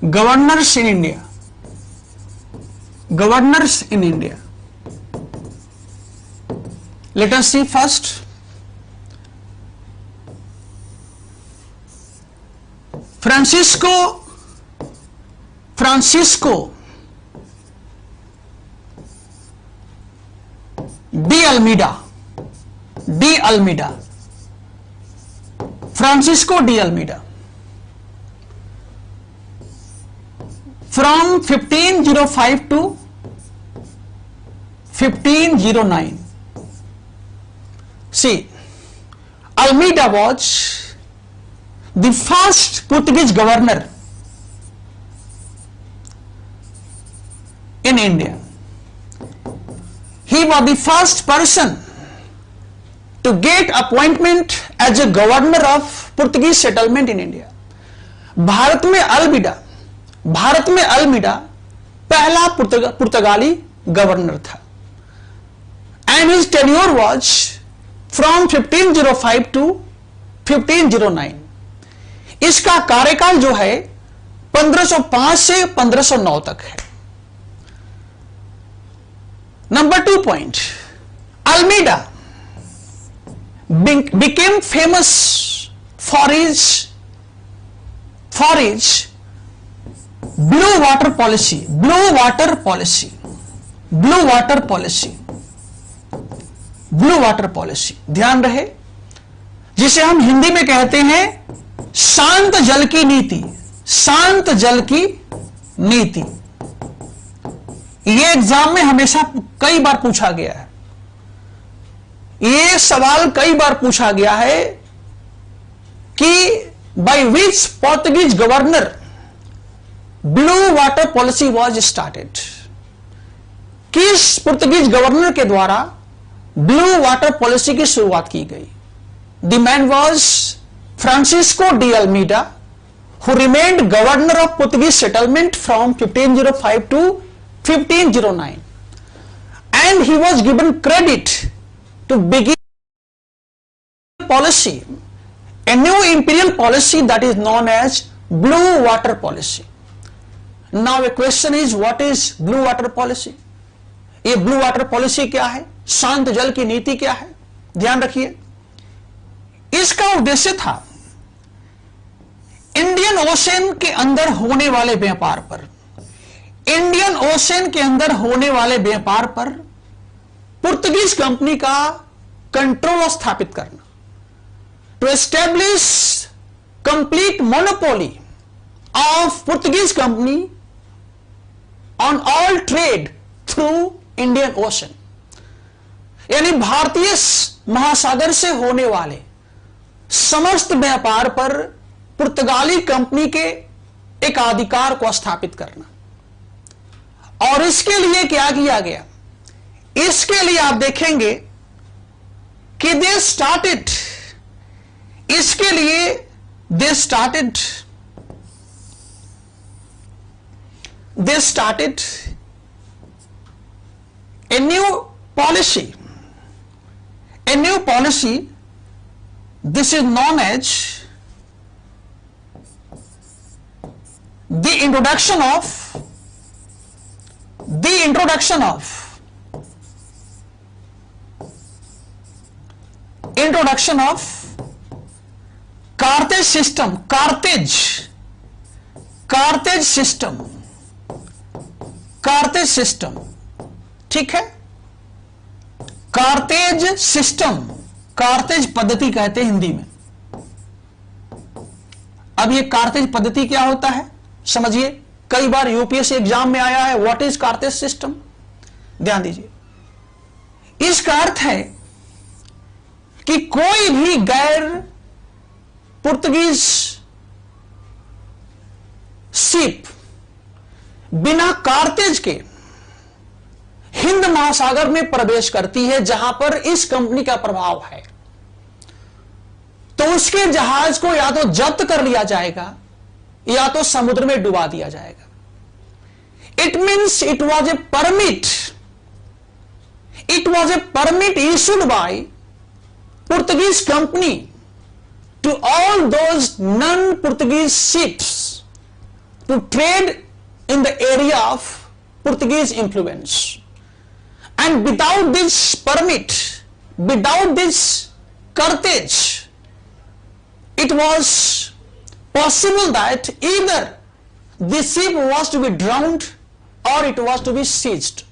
Governors in India. Governors in India. Let us see first. Francisco de Almeida. Francisco de Almeida. From 1505 to 1509. See, Almeida was the first Portuguese governor in India. He was the first person to get appointment as a governor of Portuguese settlement in India. Bharat में Almeida पहला पुर्तगाली governor था. And his tenure was from 1505 to 1509. इसका कार्यकाल जो है 1505 से 1509 तक है. Number 2 point. Almeida became famous for his blue water policy. ध्यान रहे, जिसे हम हिंदी में कहते हैं शांत जल की नीति. यह एग्जाम में हमेशा कई बार पूछा गया है. यह सवाल कई बार पूछा गया है कि by which Portuguese governor blue water policy was started. किस पुर्तगीज गवर्नर के द्वारा ब्लू वाटर पॉलिसी की शुरुआत की गई. The man was Francisco de Almeida, who remained governor of Portuguese settlement from 1505 to 1509, and he was given credit to begin policy, a new imperial policy that is known as blue water policy. Now a question is, what is blue water policy? ये blue water policy क्या है, शांत जल की नीति क्या है? ध्यान रखिए, इसका उद्देश्य था इंडियन ओशन के अंदर होने वाले व्यापार पर पुर्तगीज कंपनी का कंट्रोल स्थापित करना. To establish complete monopoly of Portuguese company on all trade through Indian ocean. यानी भारतीय महासागर से होने वाले समस्त व्यापार पर पुर्तगाली कंपनी के एक अधिकार को स्थापित करना. और इसके लिए क्या किया गया, इसके लिए आप देखेंगे कि they started a new policy. This is known as the introduction of Carthage system. ठीक है, कार्तेज पद्धति कहते हैं हिंदी में. अब ये कार्तेज पद्धति क्या होता है समझिए, कई बार यूपीएससी एग्जाम में आया है. What is cartaz system? ध्यान दीजिए, इसका अर्थ है कि कोई भी गैर पुर्तगीज शिप बिना कार्तेज के हिंद महासागर में प्रवेश करती है जहां पर इस कंपनी का प्रभाव है, तो उसके जहाज को या तो जब्त कर लिया जाएगा या तो समुद्र में डुबा दिया जाएगा. It means it was a permit issued bye Portuguese company to all those non-Portuguese ships to trade in the area of Portuguese influence. And without this permit, without this cartage, it was possible that either the ship was to be drowned or it was to be seized.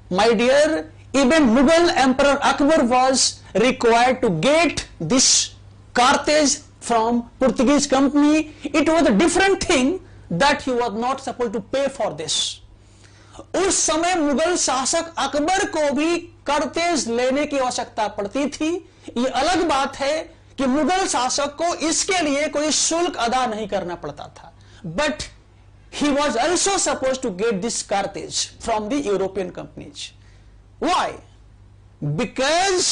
My dear, even Mughal Emperor Akbar was required to get this cartage from Portuguese company. It was a different thing that he was not supposed to pay for this. उस समय मुगल शासक अकबर को भी करतेज लेने की आवश्यकता पड़ती थी। ये अलग बात है कि मुगल शासक को इसके लिए कोई शुल्क अदा नहीं करना पड़ता था, but he was also supposed to get this cartage from the European companies. Why? Because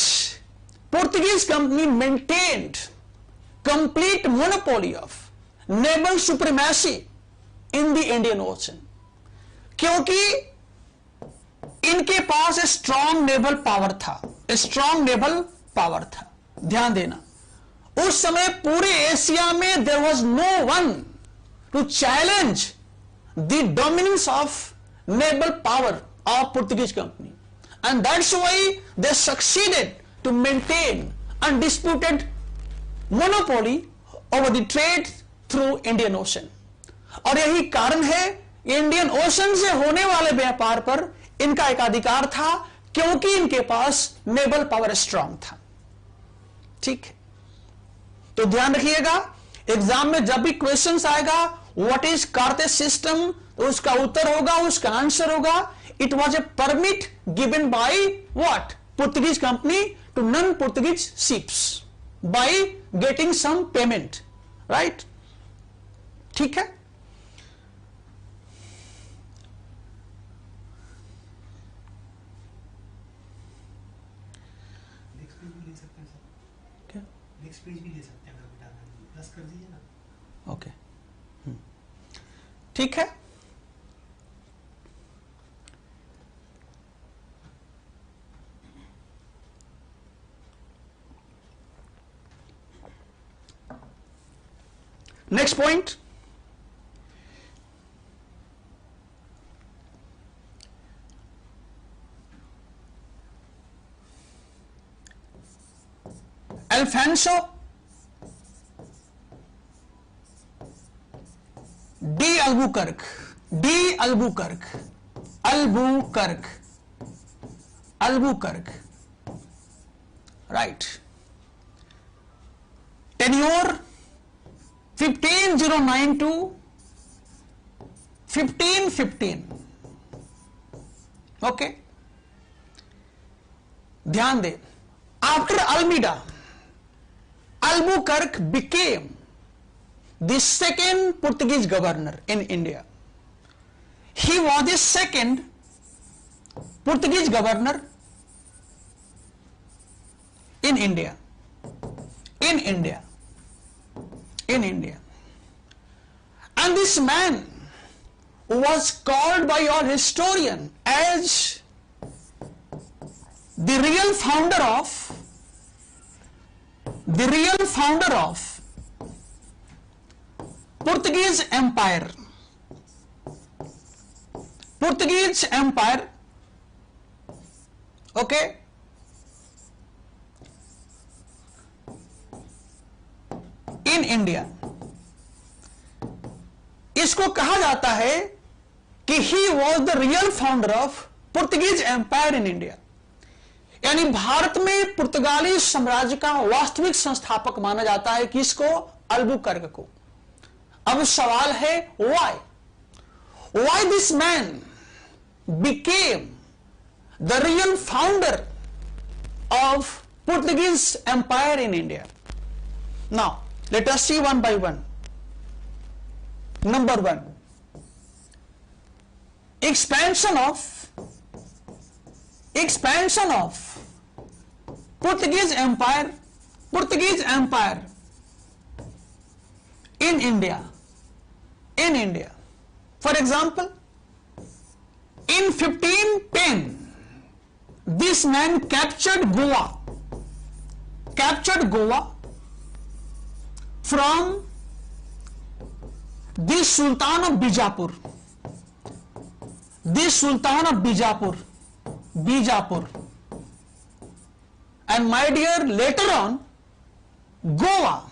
Portuguese company maintained complete monopoly of naval supremacy in the Indian Ocean. क्योंकि इनके पास स्ट्रॉन्ग नेवल पावर था, स्ट्रॉन्ग नेवल पावर था। ध्यान देना, उस समय पूरे एशिया में there was no one to challenge the dominance of naval power of Portuguese company, and that's why they succeeded to maintain undisputed monopoly over the trade through Indian ocean. और यही कारण है इंडियन ओशन से होने वाले व्यापार पर इनका एकाधिकार था, क्योंकि इनके पास नेवल पावर स्ट्रांग था। ठीक है, तो ध्यान रखिएगा, एग्जाम में जब भी क्वेश्चंस आएगा व्हाट इज कार्तेज सिस्टम, तो उसका उत्तर होगा, उसका आंसर होगा it was a permit given by what Portuguese company to non Portuguese ships by getting some payment, right. ठीक है, नेक्स्ट पेज भी ले सकते हैं, अगर बिटाना है प्लस कर दीजिए ना। ओके, ठीक है। Next point, Alfonso de Albuquerque, right? Tenure 1509 to 1515. Okay, ध्यान दे, after Almeida, Albuquerque became the second Portuguese governor in India. He was the second Portuguese governor in India. And this man was called by all historians as the real founder of Portuguese Empire. Okay, in India. इसको कहा जाता है कि he was the real founder of Portuguese Empire in India. यानी भारत में पुर्तगाली साम्राज्य का वास्तविक संस्थापक माना जाता है किसको? अल्बुकर्क को। अब सवाल है why this man became the real founder of Portuguese Empire in India? Now let us see one by one. Number one, expansion of Portuguese Empire in India. For example, in 1510, this man captured Goa from the Sultan of Bijapur, the Sultan of Bijapur, and my dear, later on Goa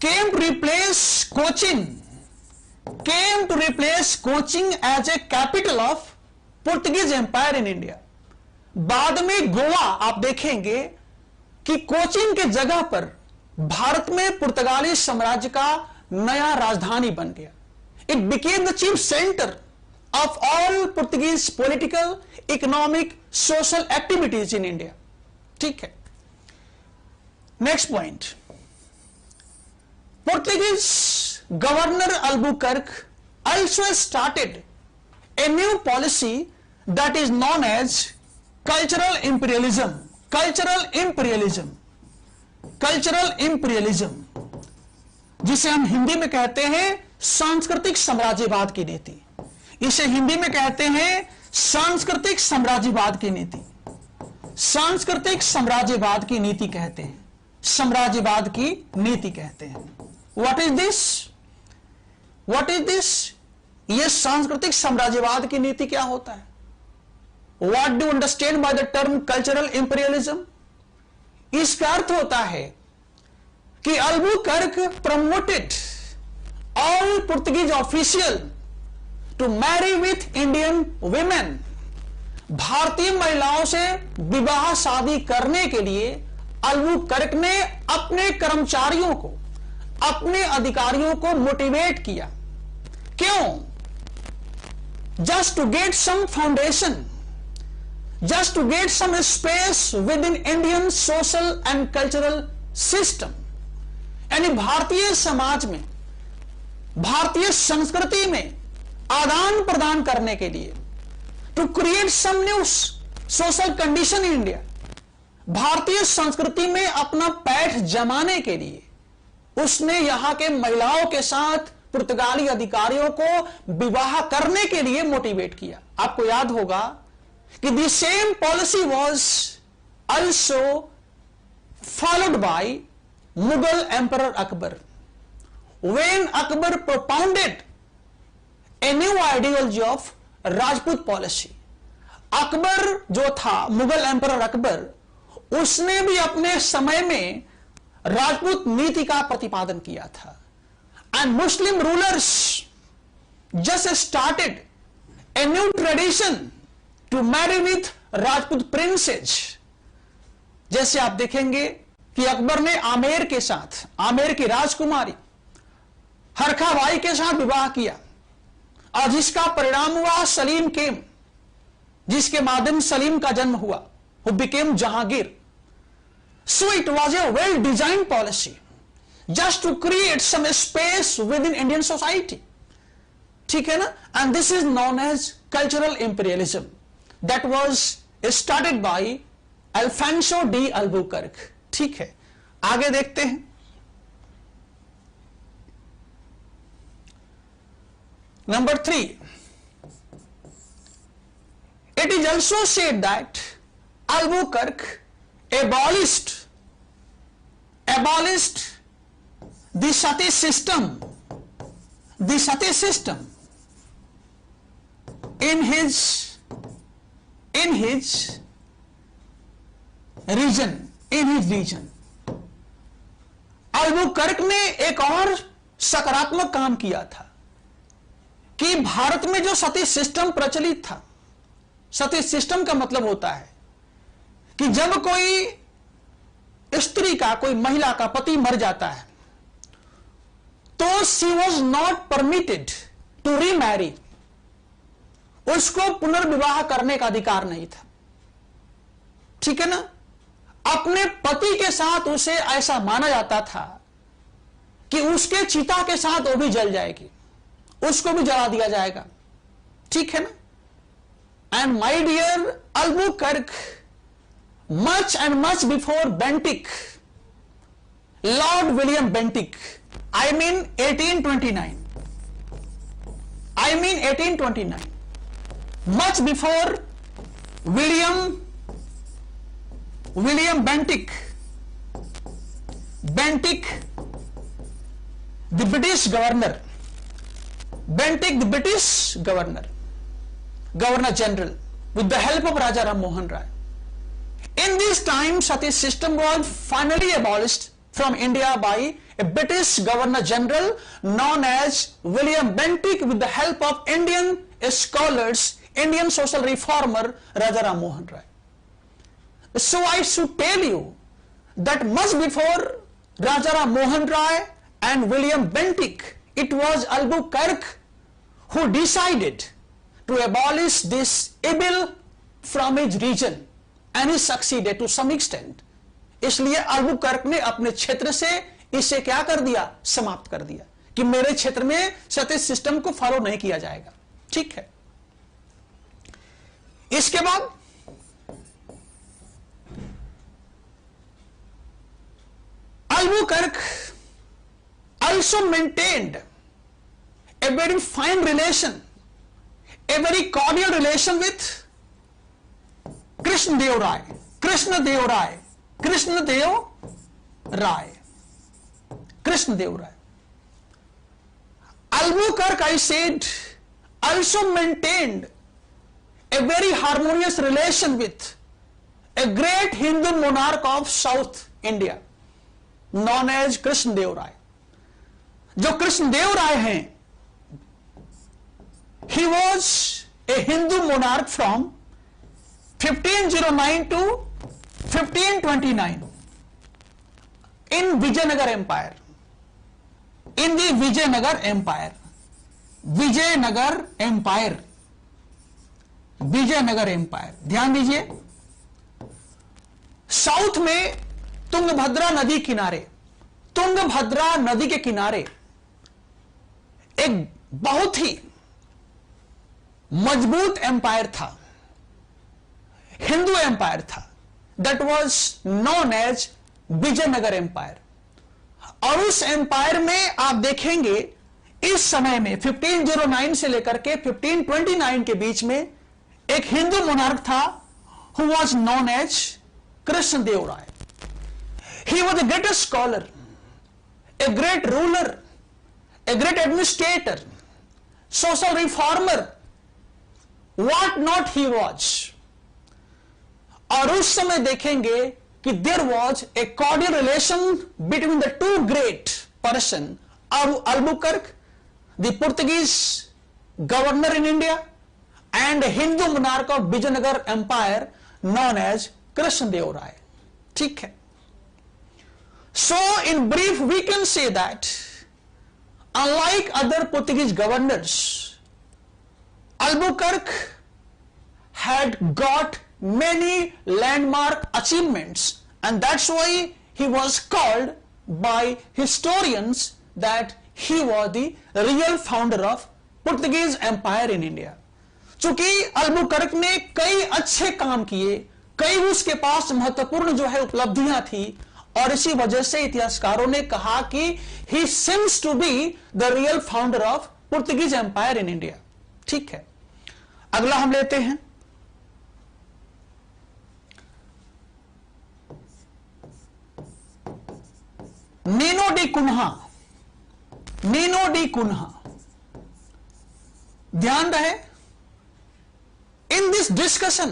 came to replace Cochin as a capital of Portuguese Empire in India. बाद में गोवा आप देखेंगे कि कोचिन के जगह पर भारत में पुर्तगाली साम्राज्य का नया राजधानी बन गया. It became the chief centre of all Portuguese political, economic, social activities in India. ठीक है. Next point, Portuguese Governor Albuquerque also started a new policy that is known as cultural imperialism, जिसे हम हिंदी में कहते हैं सांस्कृतिक साम्राज्यवाद की नीति. इसे हिंदी में कहते हैं सांस्कृतिक साम्राज्यवाद की नीति. सांस्कृतिक साम्राज्यवाद की नीति कहते हैं, साम्राज्यवाद की नीति कहते हैं. What is this? यह सांस्कृतिक साम्राज्यवाद की नीति क्या होता है? What do you understand by the term cultural imperialism? इसका अर्थ होता है कि Albuquerque promoted all Portuguese official to marry with Indian women. भारतीय महिलाओं से विवाह शादी करने के लिए अल्बुकर्क ने अपने कर्मचारियों को, अपने अधिकारियों को मोटिवेट किया. क्यों? Just to get some foundation, just to get some space within Indian social and cultural system. यानी भारतीय समाज में, भारतीय संस्कृति में आदान प्रदान करने के लिए, to create some new social condition in India, भारतीय संस्कृति में अपना पैठ जमाने के लिए उसने यहां के महिलाओं के साथ पुर्तगाली अधिकारियों को विवाह करने के लिए मोटिवेट किया. आपको याद होगा कि the same policy was also followed by Mughal emperor Akbar. When Akbar propounded a new ideology of Rajput policy. Akbar जो था, मुगल एम्परर अकबर, उसने भी अपने समय में राजपूत नीति का प्रतिपादन किया था. And Muslim rulers just started a new tradition to marry with Rajput princess. जैसे आप देखेंगे कि अकबर ने आमेर के साथ, आमेर की राजकुमारी हरखाबाई के साथ विवाह किया, और जिसका परिणाम हुआ सलीम केम, जिसके माध्यम सलीम का जन्म हुआ, who became Jahangir. So it was a well-designed policy just to create some space within Indian society. ठीक है ना? And this is known as cultural imperialism that was started by Alfonso de Albuquerque. ठीक है, आगे देखते हैं. Number 3, it is also said that Albuquerque abolished the sati system in his region. Albuquerque ने एक और सकारात्मक काम किया था कि भारत में जो सती सिस्टम प्रचलित था, सती सिस्टम का मतलब होता है कि जब कोई स्त्री का, कोई महिला का पति मर जाता है तो she was not permitted to remarry, उसको पुनर्विवाह करने का अधिकार नहीं था. ठीक है ना? अपने पति के साथ उसे ऐसा माना जाता था कि उसके चिता के साथ वो भी जल जाएगी, उसको भी जला दिया जाएगा. ठीक है ना? And my dear Albuquerque, much and much before Bentinck, Lord William Bentinck, I mean 1829, much before William Bentinck the British governor, Bentinck, the British governor, Governor General, with the help of Raja Ram Mohan Rai. In this time, Sati system was finally abolished from India by a British Governor General known as William Bentinck with the help of Indian scholars, Indian social reformer Raja Ram Mohan Rai. So I should tell you that much before Raja Ram Mohan Rai and William Bentinck, it was Albuquerque who decided to abolish this evil from his region, and he succeeded to some extent. इसलिए Albuquerque ने अपने क्षेत्र से इसे क्या कर दिया, समाप्त कर दिया कि मेरे क्षेत्र में सती सिस्टम को फॉलो नहीं किया जाएगा। ठीक है, इसके बाद Albuquerque also maintained a very fine relation, a very cordial relation with Krishnadev Rai. Albuquerque, I said, also maintained a very harmonious relation with a great Hindu monarch of South India known as Krishnadev Rai. जो कृष्णदेव राय हैं, he was a Hindu monarch from 1509 to 1529 in Vijayanagar Empire. In the Vijayanagar Empire. ध्यान दीजिए, south में तुंगभद्रा नदी के किनारे एक बहुत ही मजबूत एम्पायर था, हिंदू एम्पायर था, that was known as Vijayanagara empire. और उस एम्पायर में आप देखेंगे इस समय में 1509 से लेकर के 1529 के बीच में एक हिंदू मोनार्क था who was known as Krishnadeva Raya. He was a great scholar, a great ruler, a great administrator, social reformer, what not he was. और उस समय देखेंगे कि there was a cordial relation between the two great person, Albuquerque, the Portuguese governor in India, and a Hindu monarch of Vijayanagar Empire known as Krishnadev Rai. ठीक है, so in brief we can say that unlike other Portuguese governors, Albuquerque had got many landmark achievements, and that's why he was called by historians that he was the real founder of Portuguese Empire in India. चूंकि Albuquerque ने कई अच्छे काम किए, कई उसके पास महत्वपूर्ण जो है उपलब्धियां थी, और इसी वजह से इतिहासकारों ने कहा कि he seems to be the real founder of Portuguese Empire in India. ठीक है, अगला हम लेते हैं नीनो डी कुन्हा। ध्यान रहे, in this discussion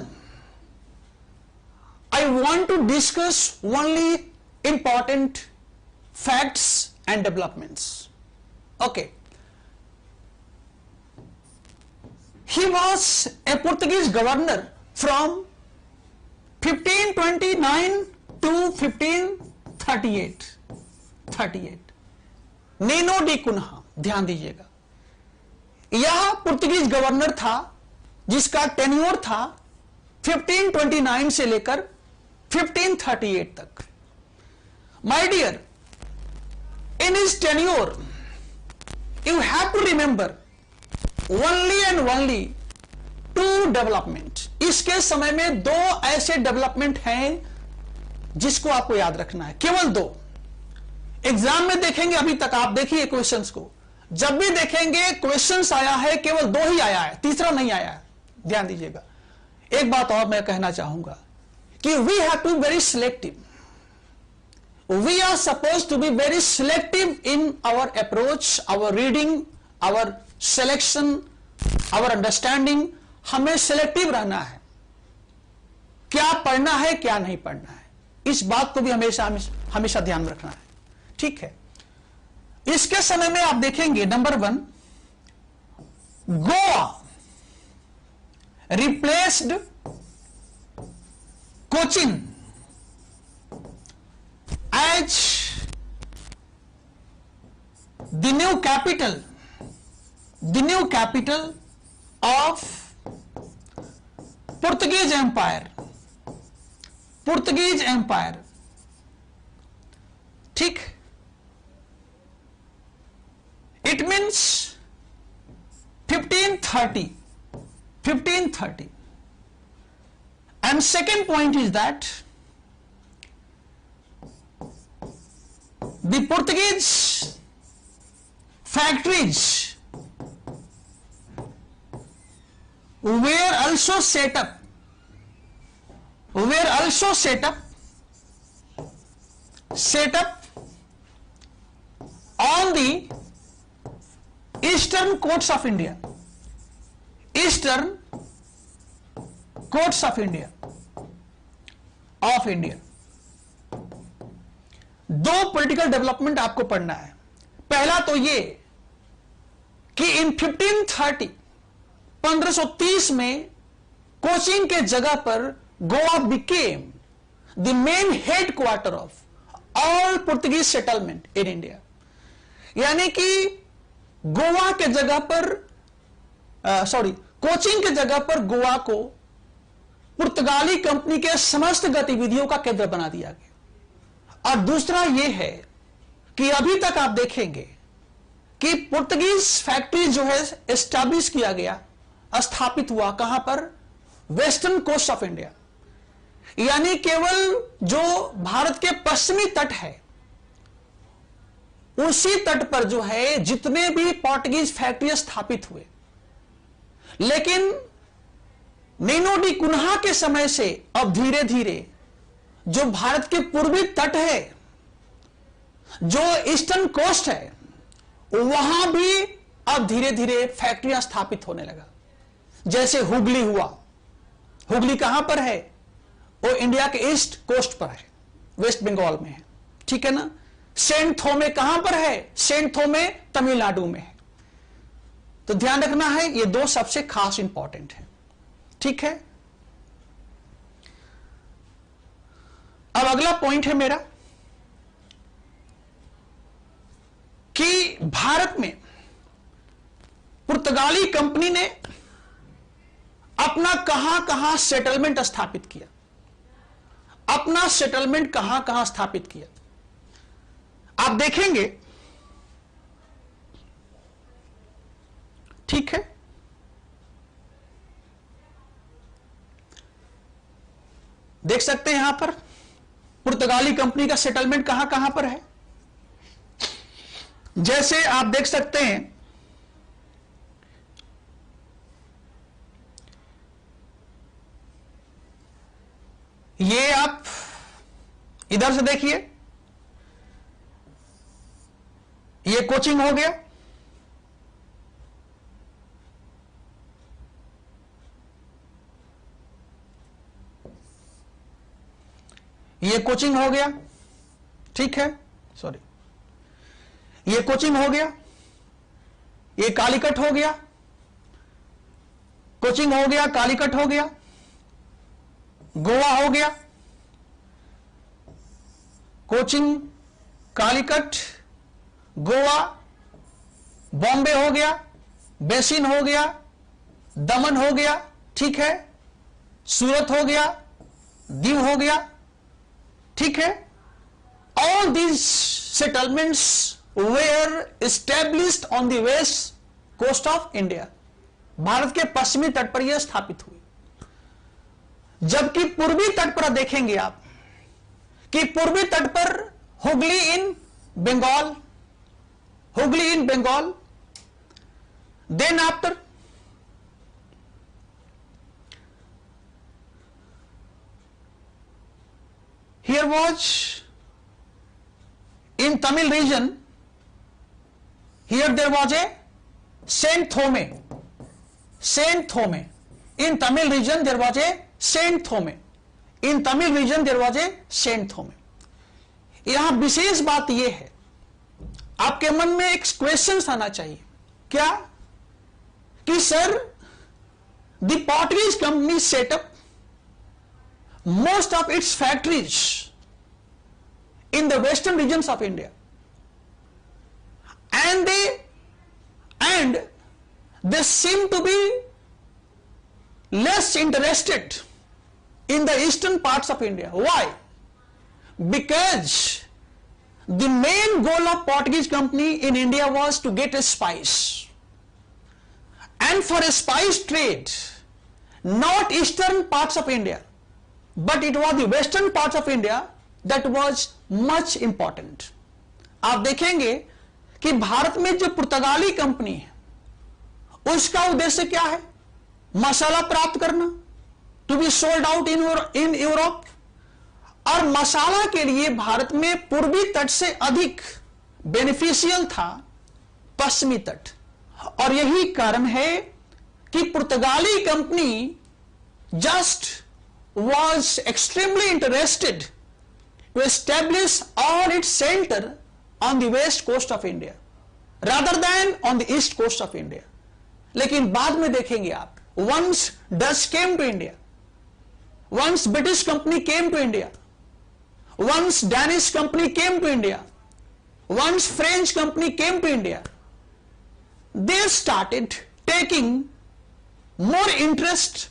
I want to discuss only important facts and developments. Okay, he was a Portuguese governor from 1529 to 1538. Nino da Cunha, ध्यान दीजिएगा, यह पुर्तगीज गवर्नर था जिसका टेन्योर था 1529 से लेकर 1538 तक। My dear, in his tenure you have to remember only and only two development. इसके समय में दो ऐसे डेवलपमेंट हैं जिसको आपको याद रखना है, केवल दो। एग्जाम में देखेंगे, अभी तक आप देखिए क्वेश्चंस को, जब भी देखेंगे क्वेश्चंस आया है केवल दो ही आया है, तीसरा नहीं आया है। ध्यान दीजिएगा। एक बात और मैं कहना चाहूंगा कि we have to be very selective, we are supposed to be very selective in our approach, our reading, our selection, our understanding. हमें सेलेक्टिव रहना है, क्या पढ़ना है क्या नहीं पढ़ना है, इस बात को भी हमेशा हमेशा ध्यान में रखना है। ठीक है, इसके समय में आप देखेंगे number 1, Goa replaced Cochin as the new capital of Portuguese Empire। ठीक, it means 1530। and second point is that the Portuguese factories were also set up on the eastern coasts of India, दो पॉलिटिकल डेवलपमेंट आपको पढ़ना है। पहला तो ये कि इन 1530 में कोचिन के जगह पर Goa became the main head quarter of all Portuguese settlement in India. यानी कि गोवा के जगह पर कोचिन के जगह पर गोवा को पुर्तगाली कंपनी के समस्त गतिविधियों का केंद्र बना दिया गया। और दूसरा यह है कि अभी तक आप देखेंगे कि पुर्तगीज फैक्ट्री जो है एस्टैब्लिश किया गया, स्थापित हुआ कहां पर? Western coast of India. यानी केवल जो भारत के पश्चिमी तट है उसी तट पर जो है जितने भी पोर्टुगीज फैक्ट्री स्थापित हुए। लेकिन नीनो डी कुन्हा के समय से अब धीरे धीरे जो भारत के पूर्वी तट है, जो ईस्टर्न कोस्ट है, वहां भी अब धीरे धीरे फैक्ट्रियां स्थापित होने लगा। जैसे हुगली हुआ, हुगली कहां पर है? वो इंडिया के ईस्ट कोस्ट पर है, वेस्ट बंगाल में है। ठीक है ना। सेंट थोमे कहां पर है? सेंट थोमे तमिलनाडु में है। तो ध्यान रखना है, ये दो सबसे खास इंपॉर्टेंट है। ठीक है। अब अगला पॉइंट है मेरा कि भारत में पुर्तगाली कंपनी ने अपना कहां कहां सेटलमेंट स्थापित किया, अपना सेटलमेंट कहां कहां स्थापित किया। आप देखेंगे, ठीक है, देख सकते हैं यहां पर पुर्तगाली कंपनी का सेटलमेंट कहां कहां पर है। जैसे आप देख सकते हैं, ये आप इधर से देखिए, ये कोचिंग हो गया, ये कोचिंग हो गया, ठीक है, सॉरी, ये कोचिंग हो गया, ये कालीकट हो गया, कोचिंग हो गया, कालीकट हो गया, गोवा हो गया, कोचिंग, कालीकट, गोवा, बॉम्बे हो गया, बेसिन हो गया, दमन हो गया, ठीक है, सूरत हो गया, दीव हो गया, ठीक है। All these settlements were established on the west coast of India. Bharat के पश्चिमी तट पर यह स्थापित हुई। जबकि पूर्वी तट पर देखेंगे आप कि पूर्वी तट पर Hooghly in Bengal, Hooghly in Bengal, then after here was in Tamil region, here there was a Saint Thome. Saint Thome. In Tamil region there was a Saint Thome. In Tamil region there was a Saint Thome. यहां विशेष बात यह है, आपके मन में एक question आना चाहिए, क्या कि sir the potteries company setup most of its factories in the western regions of India, and they seem to be less interested in the eastern parts of India. Why? Because the main goal of Portuguese company in India was to get a spice, and for a spice trade, not eastern parts of India, but it was the western parts of India that was much important. आप देखेंगे कि भारत में जो पुर्तगाली company है उसका उद्देश्य क्या है? मसाला प्राप्त करना, to be sold out in Europe, और मसाला के लिए भारत में पूर्वी तट से अधिक बेनिफिशियल था पश्चिमी तट। और यही कारण है कि पुर्तगाली company just was extremely interested to establish all its center on the west coast of India rather than on the east coast of India. लेकिन बाद में देखेंगे आप, once Dutch came to India, once British company came to India, once Danish company came to India, once French company came to India, they started taking more interest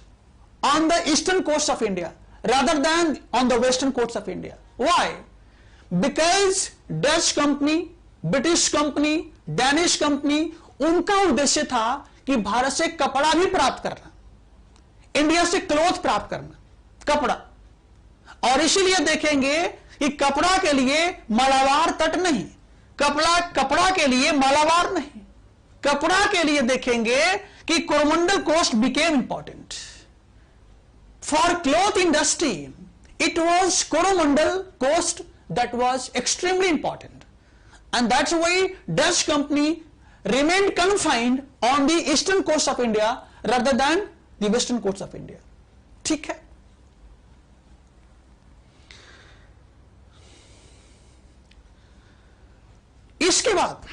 on the eastern coast of India rather than on the western coast of India. Why? Because Dutch company, British company, Danish company, उनका उद्देश्य था कि भारत से कपड़ा भी प्राप्त करना, India से क्लोथ प्राप्त करना, कपड़ा। और इसीलिए देखेंगे कि कपड़ा के लिए मालाबार तट नहीं, कपड़ा के लिए मालाबार नहीं, कपड़ा के लिए देखेंगे कि Coromandel coast became important. For cloth industry, it was Coromandel coast that was extremely important, and that's why Dutch company remained confined on the eastern coast of India rather than the western coast of India. ठीक है? इसके बाद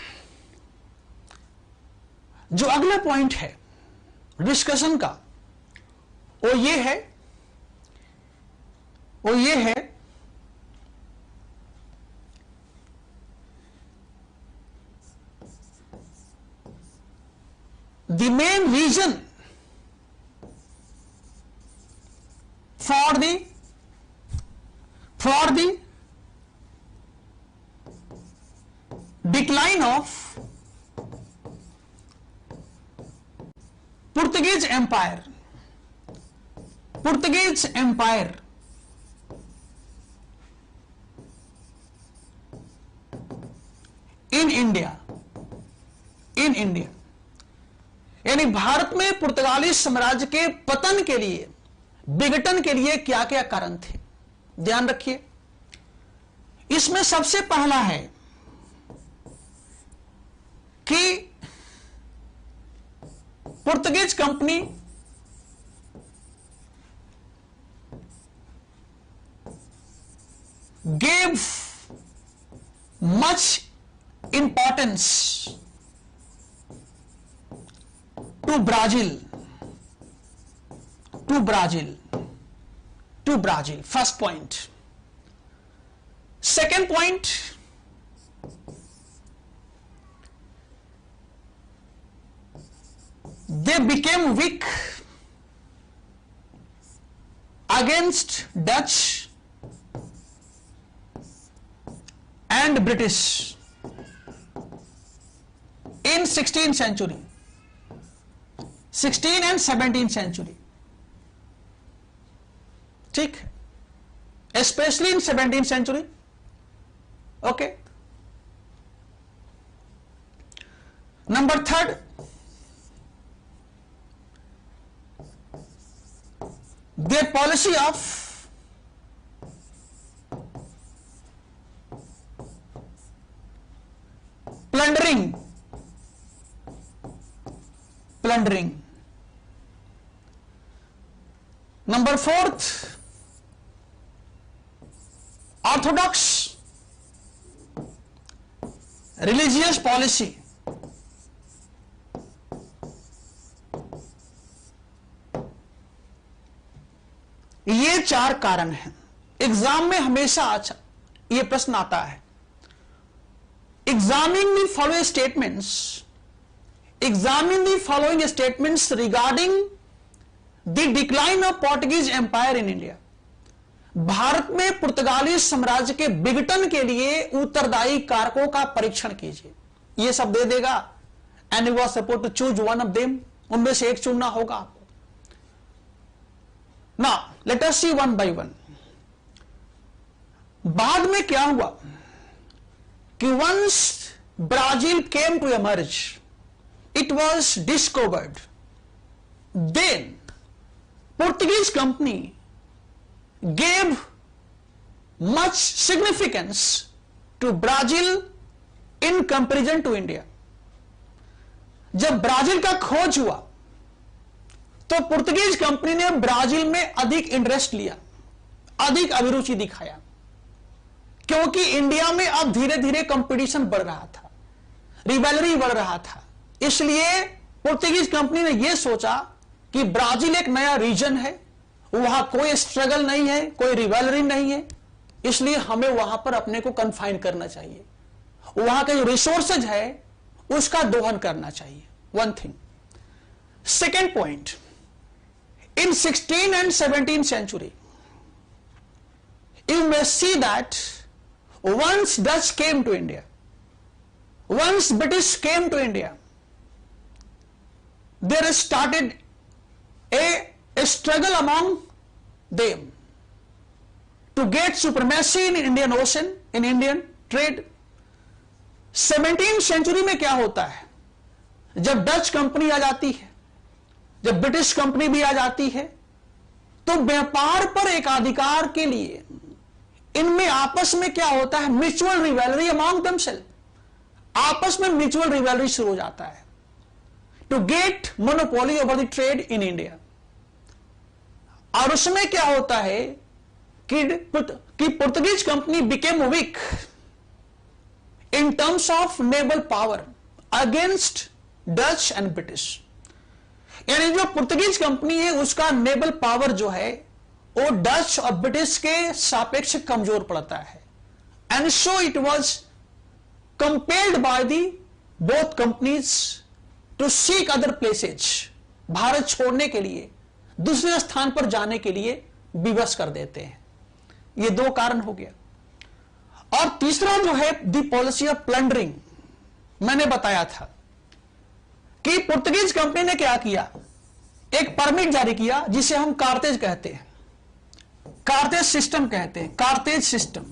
जो अगला point है discussion का वो ये है the main reason for the decline of Portuguese Empire in India, यानी भारत में पुर्तगाली साम्राज्य के पतन के लिए, विघटन के लिए क्या क्या कारण थे, ध्यान रखिए। इसमें सबसे पहला है कि Portuguese company gave much importance to Brazil. First point. Second point, they became weak against Dutch and British in 16th century, 16th and 17th century. ठीक, especially in 17th century. Okay. Number third, their policy of number fourth, Orthodox religious policy. ये 4 कारण हैं। Exam में हमेशा अच्छा ये प्रश्न आता है, examine the following statements regarding the decline of Portuguese empire in India. Bharat में पुर्तगाली साम्राज्य के विघटन के लिए उत्तरदायी कारकों का परीक्षण कीजिए। यह सब दे देगा and you are suppose to choose one of them, उनमें से एक चुनना होगा आपको। Now let us see one by one. बाद में क्या हुआ कि once Brazil came to emerge, it was discovered, then Portuguese company gave much significance to Brazil in comparison to India। जब ब्राजील का खोज हुआ तो पुर्तगीज कंपनी ने ब्राजील में अधिक इंटरेस्ट लिया, अधिक अभिरुचि दिखाया, क्योंकि इंडिया में अब धीरे धीरे कंपटीशन बढ़ रहा था, रिवैलरी बढ़ रहा था। इसलिए पुर्तगीज कंपनी ने यह सोचा कि ब्राजील एक नया रीजन है, वहां कोई स्ट्रगल नहीं है, कोई रिवैलरी नहीं है, इसलिए हमें वहां पर अपने को कन्फाइन करना चाहिए, वहां के जो रिसोर्सेज है उसका दोहन करना चाहिए। One thing. Second point, in 16 and 17 century you may see that once Dutch came to India, once British came to India, there started a struggle among them to get supremacy in Indian Ocean, in Indian trade। 17th century में क्या होता है, जब Dutch company आ जाती है, जब British company भी आ जाती है, तो व्यापार पर एकाधिकार के लिए इनमें आपस में क्या होता है, म्यूचुअल रिवैलरी अमॉन्ग देमसेल्फ, आपस में म्यूचुअल रिवैलरी शुरू हो जाता है to get monopoly over the trade in India. और उसमें क्या होता है कि Portuguese company became weak in terms of naval power against Dutch and British. यानी जो पुर्तगीज कंपनी है उसका नेवल पावर जो है वो डच और ब्रिटिश के सापेक्ष कमजोर पड़ता है, and so it was compelled by the both companies to seek other places. Bharat छोड़ने के लिए, दूसरे स्थान पर जाने के लिए विवश कर देते हैं। ये 2 कारण हो गया। और तीसरा जो है दी पॉलिसी ऑफ प्लंडरिंग, मैंने बताया था कि पुर्तगीज कंपनी ने क्या किया, एक परमिट जारी किया जिसे हम कार्तेज कहते हैं, कार्तेज सिस्टम कहते हैं, cartaz system.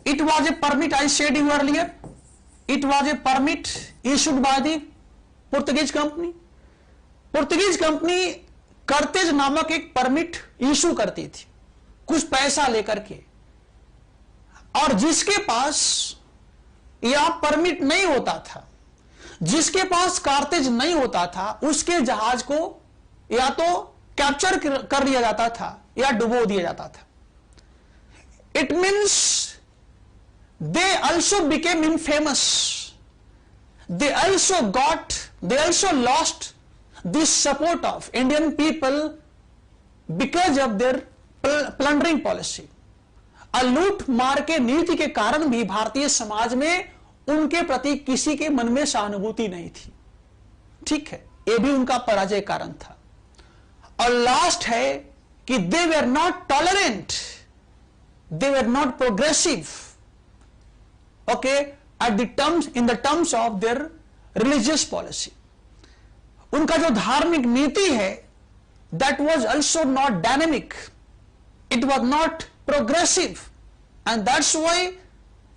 It was a permit, I said you earlier, it was a permit issued by the Portuguese company. Portuguese company cartaz नामक एक परमिट इशू करती थी कुछ पैसा लेकर के, और जिसके पास यह परमिट नहीं होता था, जिसके पास कार्तेज नहीं होता था, उसके जहाज को या तो कैप्चर कर लिया जाता था या डुबो दिया जाता था। It means they also became infamous, they also lost the support of Indian people because of their plundering policy। लूट मार के नीति के कारण भी भारतीय समाज में उनके प्रति किसी के मन में सहानुभूति नहीं थी। ठीक है, यह भी उनका पराजय कारण था। और लास्ट है कि they were not tolerant, they were not progressive, okay, at the terms, in the terms of their religious policy. उनका जो धार्मिक नीति है that was also not dynamic, it was not progressive, and that's why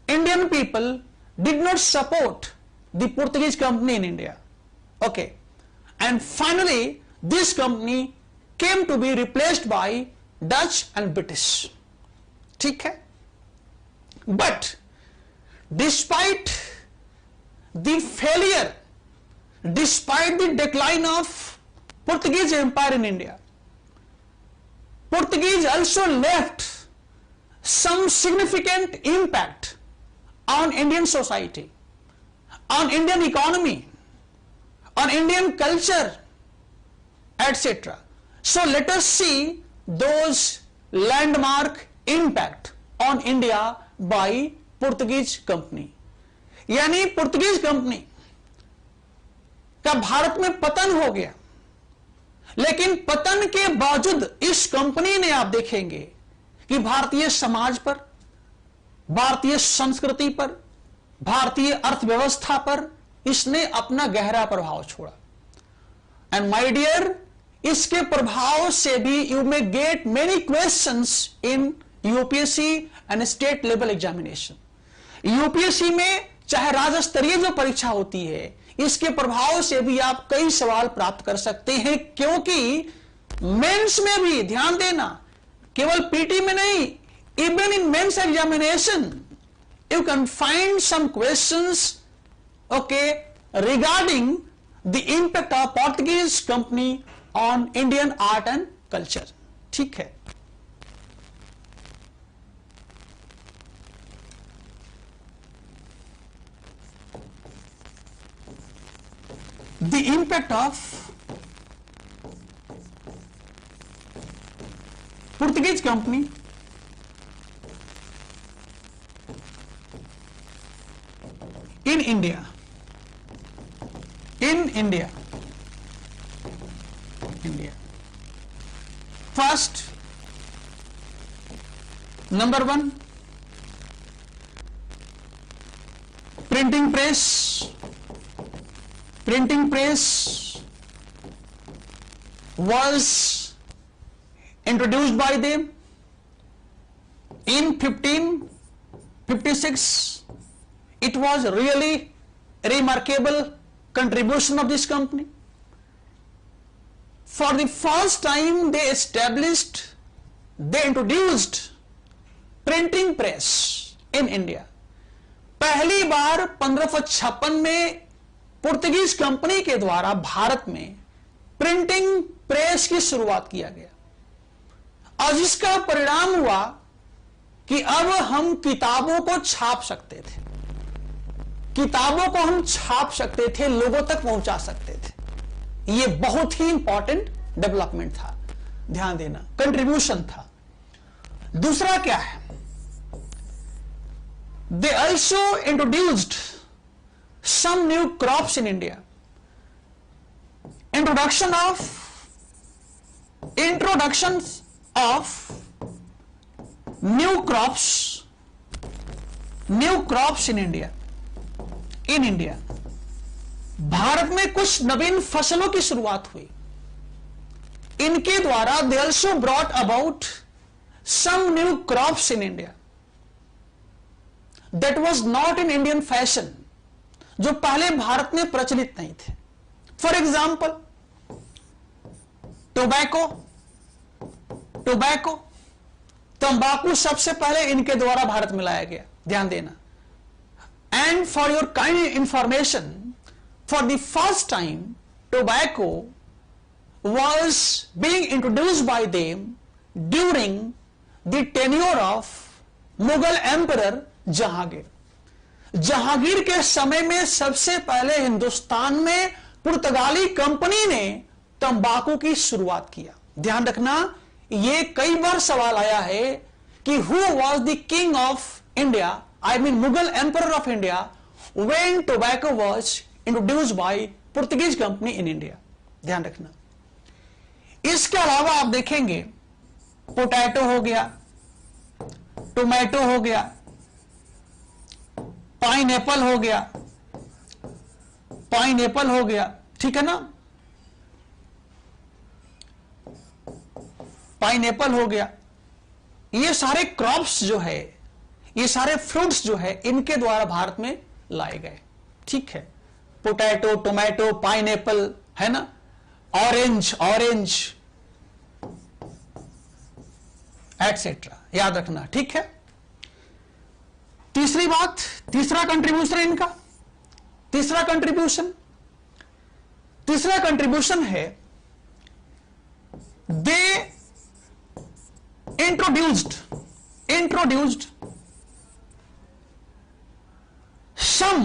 Indian people did not support the Portuguese company in India. Okay, and finally this company came to be replaced by Dutch and British. ठीक है, but despite the failure, despite the decline of Portuguese empire in India, Portuguese also left some significant impact on Indian society, on Indian economy, on Indian culture, etc. So let us see those landmark impact on India by Portuguese company. यानी Portuguese company का भारत में पतन हो गया, लेकिन पतन के बावजूद इस कंपनी ने, आप देखेंगे कि भारतीय समाज पर, भारतीय संस्कृति पर, भारतीय अर्थव्यवस्था पर इसने अपना गहरा प्रभाव छोड़ा. एंड माय डियर, इसके प्रभाव से भी you may gate many questions in UPSC and state level examination. UPSC में चाहे राज्य स्तरीय जो परीक्षा होती है, इसके प्रभाव से भी आप कई सवाल प्राप्त कर सकते हैं, क्योंकि मेंस में भी, ध्यान देना, केवल पीटी में नहीं, even in mains examination you can find some questions okay regarding the impact of Portuguese company on Indian art and culture. ठीक है. The impact of Portuguese company in India. First, number one, printing press. Printing press was introduced by them in 1556. It was really a remarkable contribution of this company. For the first time they introduced printing press in India. पहली बार 1556 में Portuguese company के द्वारा भारत में printing press की शुरुआत किया गया, और जिसका परिणाम हुआ कि अब हम किताबों को छाप सकते थे, किताबों को हम छाप सकते थे, लोगों तक पहुंचा सकते थे. यह बहुत ही इंपॉर्टेंट डेवलपमेंट था, ध्यान देना, कंट्रीब्यूशन था. दूसरा क्या है? They also introduced some new crops in India. Introductions of new crops in India. Bharat में कुछ नवीन फसलों की शुरुआत हुई. इनके द्वारा they also brought about some new crops in India that was not in Indian fashion, जो पहले भारत में प्रचलित नहीं थे. फॉर एग्जाम्पल टोबैको, तंबाकू सबसे पहले इनके द्वारा भारत में लाया गया, ध्यान देना. And for your kind information, for the first time tobacco was being introduced by them during the tenure of Mughal emperor Jahangir. Jahangir के समय में सबसे पहले हिंदुस्तान में पुर्तगाली कंपनी ने तंबाकू की शुरुआत किया. ध्यान रखना, यह कई बार सवाल आया है कि who was the king of India, I mean Mughal emperor of India, when tobacco was introduced by Portuguese company in India. ध्यान रखना. इसके अलावा आप देखेंगे पोटैटो हो गया, टोमेटो हो गया, पाइनएप्पल हो गया, ठीक है ना, पाइनएप्पल हो गया. ये सारे क्रॉप्स जो है, ये सारे फ्रूट्स जो है, इनके द्वारा भारत में लाए गए. ठीक है, पोटैटो, टोमेटो, पाइनएप्पल, है ना, ऑरेंज एटसेट्रा, याद रखना. ठीक है. तीसरी बात, तीसरा कंट्रीब्यूशन इनका, तीसरा कंट्रीब्यूशन है दे introduced some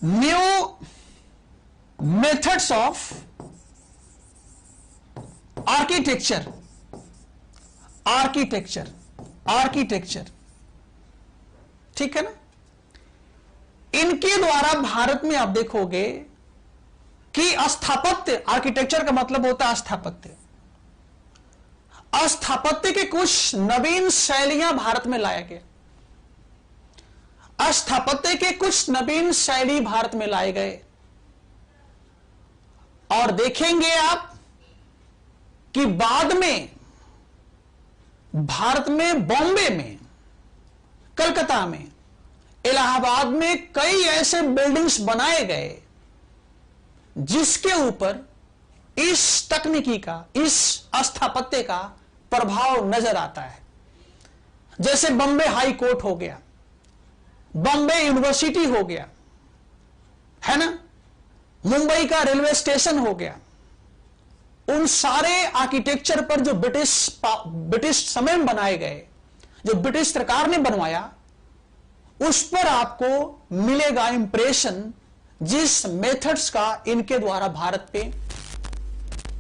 new methods of architecture ठीक है ना। इनके द्वारा भारत में आप देखोगे कि स्थापत्य, आर्किटेक्चर का मतलब होता है स्थापत्य, स्थापत्य के कुछ नवीन शैलियां भारत में लाया गया, स्थापत्य के कुछ नवीन शैली भारत में लाए गए। और देखेंगे आप कि बाद में भारत में, बॉम्बे में, कलकत्ता में, इलाहाबाद में कई ऐसे बिल्डिंग्स बनाए गए जिसके ऊपर इस तकनीकी का, इस स्थापत्य का प्रभाव नजर आता है। जैसे बॉम्बे हाई कोर्ट हो गया, बॉम्बे यूनिवर्सिटी हो गया, है ना, मुंबई का रेलवे स्टेशन हो गया। उन सारे आर्किटेक्चर पर जो ब्रिटिश समय में बनाए गए, जो ब्रिटिश सरकार ने बनवाया, उस पर आपको मिलेगा इंप्रेशन जिस मेथड्स का इनके द्वारा भारत पे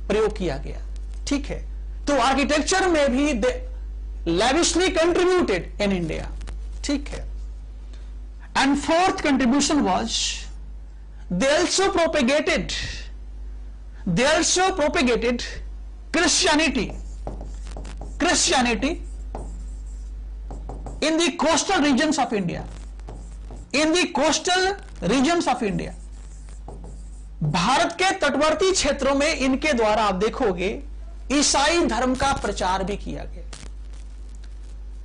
प्रयोग किया गया। ठीक है, तो आर्किटेक्चर में भी लैविशली कंट्रीब्यूटेड इन इंडिया। ठीक है, and fourth contribution was they also propagated Christianity in the coastal regions of India. Bharat के तटवर्ती क्षेत्रों में इनके द्वारा आप देखोगे ईसाई धर्म का प्रचार भी किया गया।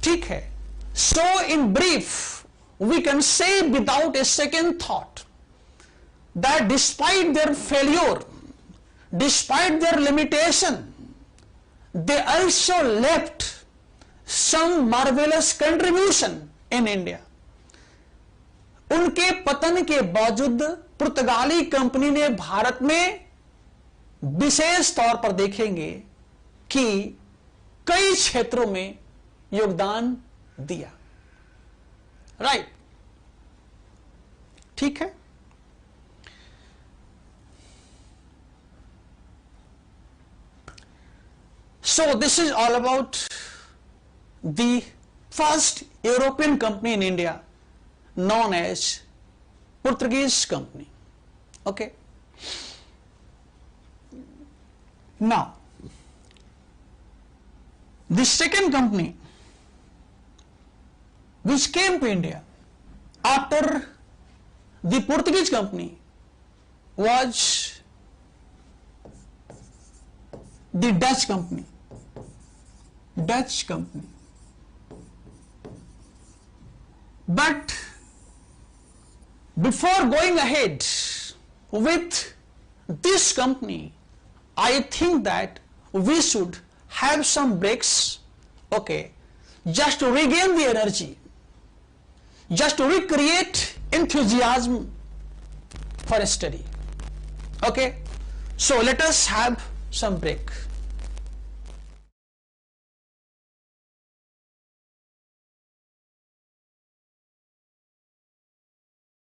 ठीक है, so in brief we can say without a second thought that despite their failure, despite their limitation, they also left some marvelous contribution in India. उनके पतन के बावजूद पुर्तगाली कंपनी ने भारत में विशेष तौर पर देखेंगे कि कई क्षेत्रों में योगदान दिया। राइट, ठीक है। So this is all about the first European company in India known as Portuguese company. Okay. Now, the second company which came to India after the Portuguese company was the Dutch company. But before going ahead with this company, I think that we should have some breaks, okay, just to regain the energy, just to recreate enthusiasm for study. Okay, so let us have some break.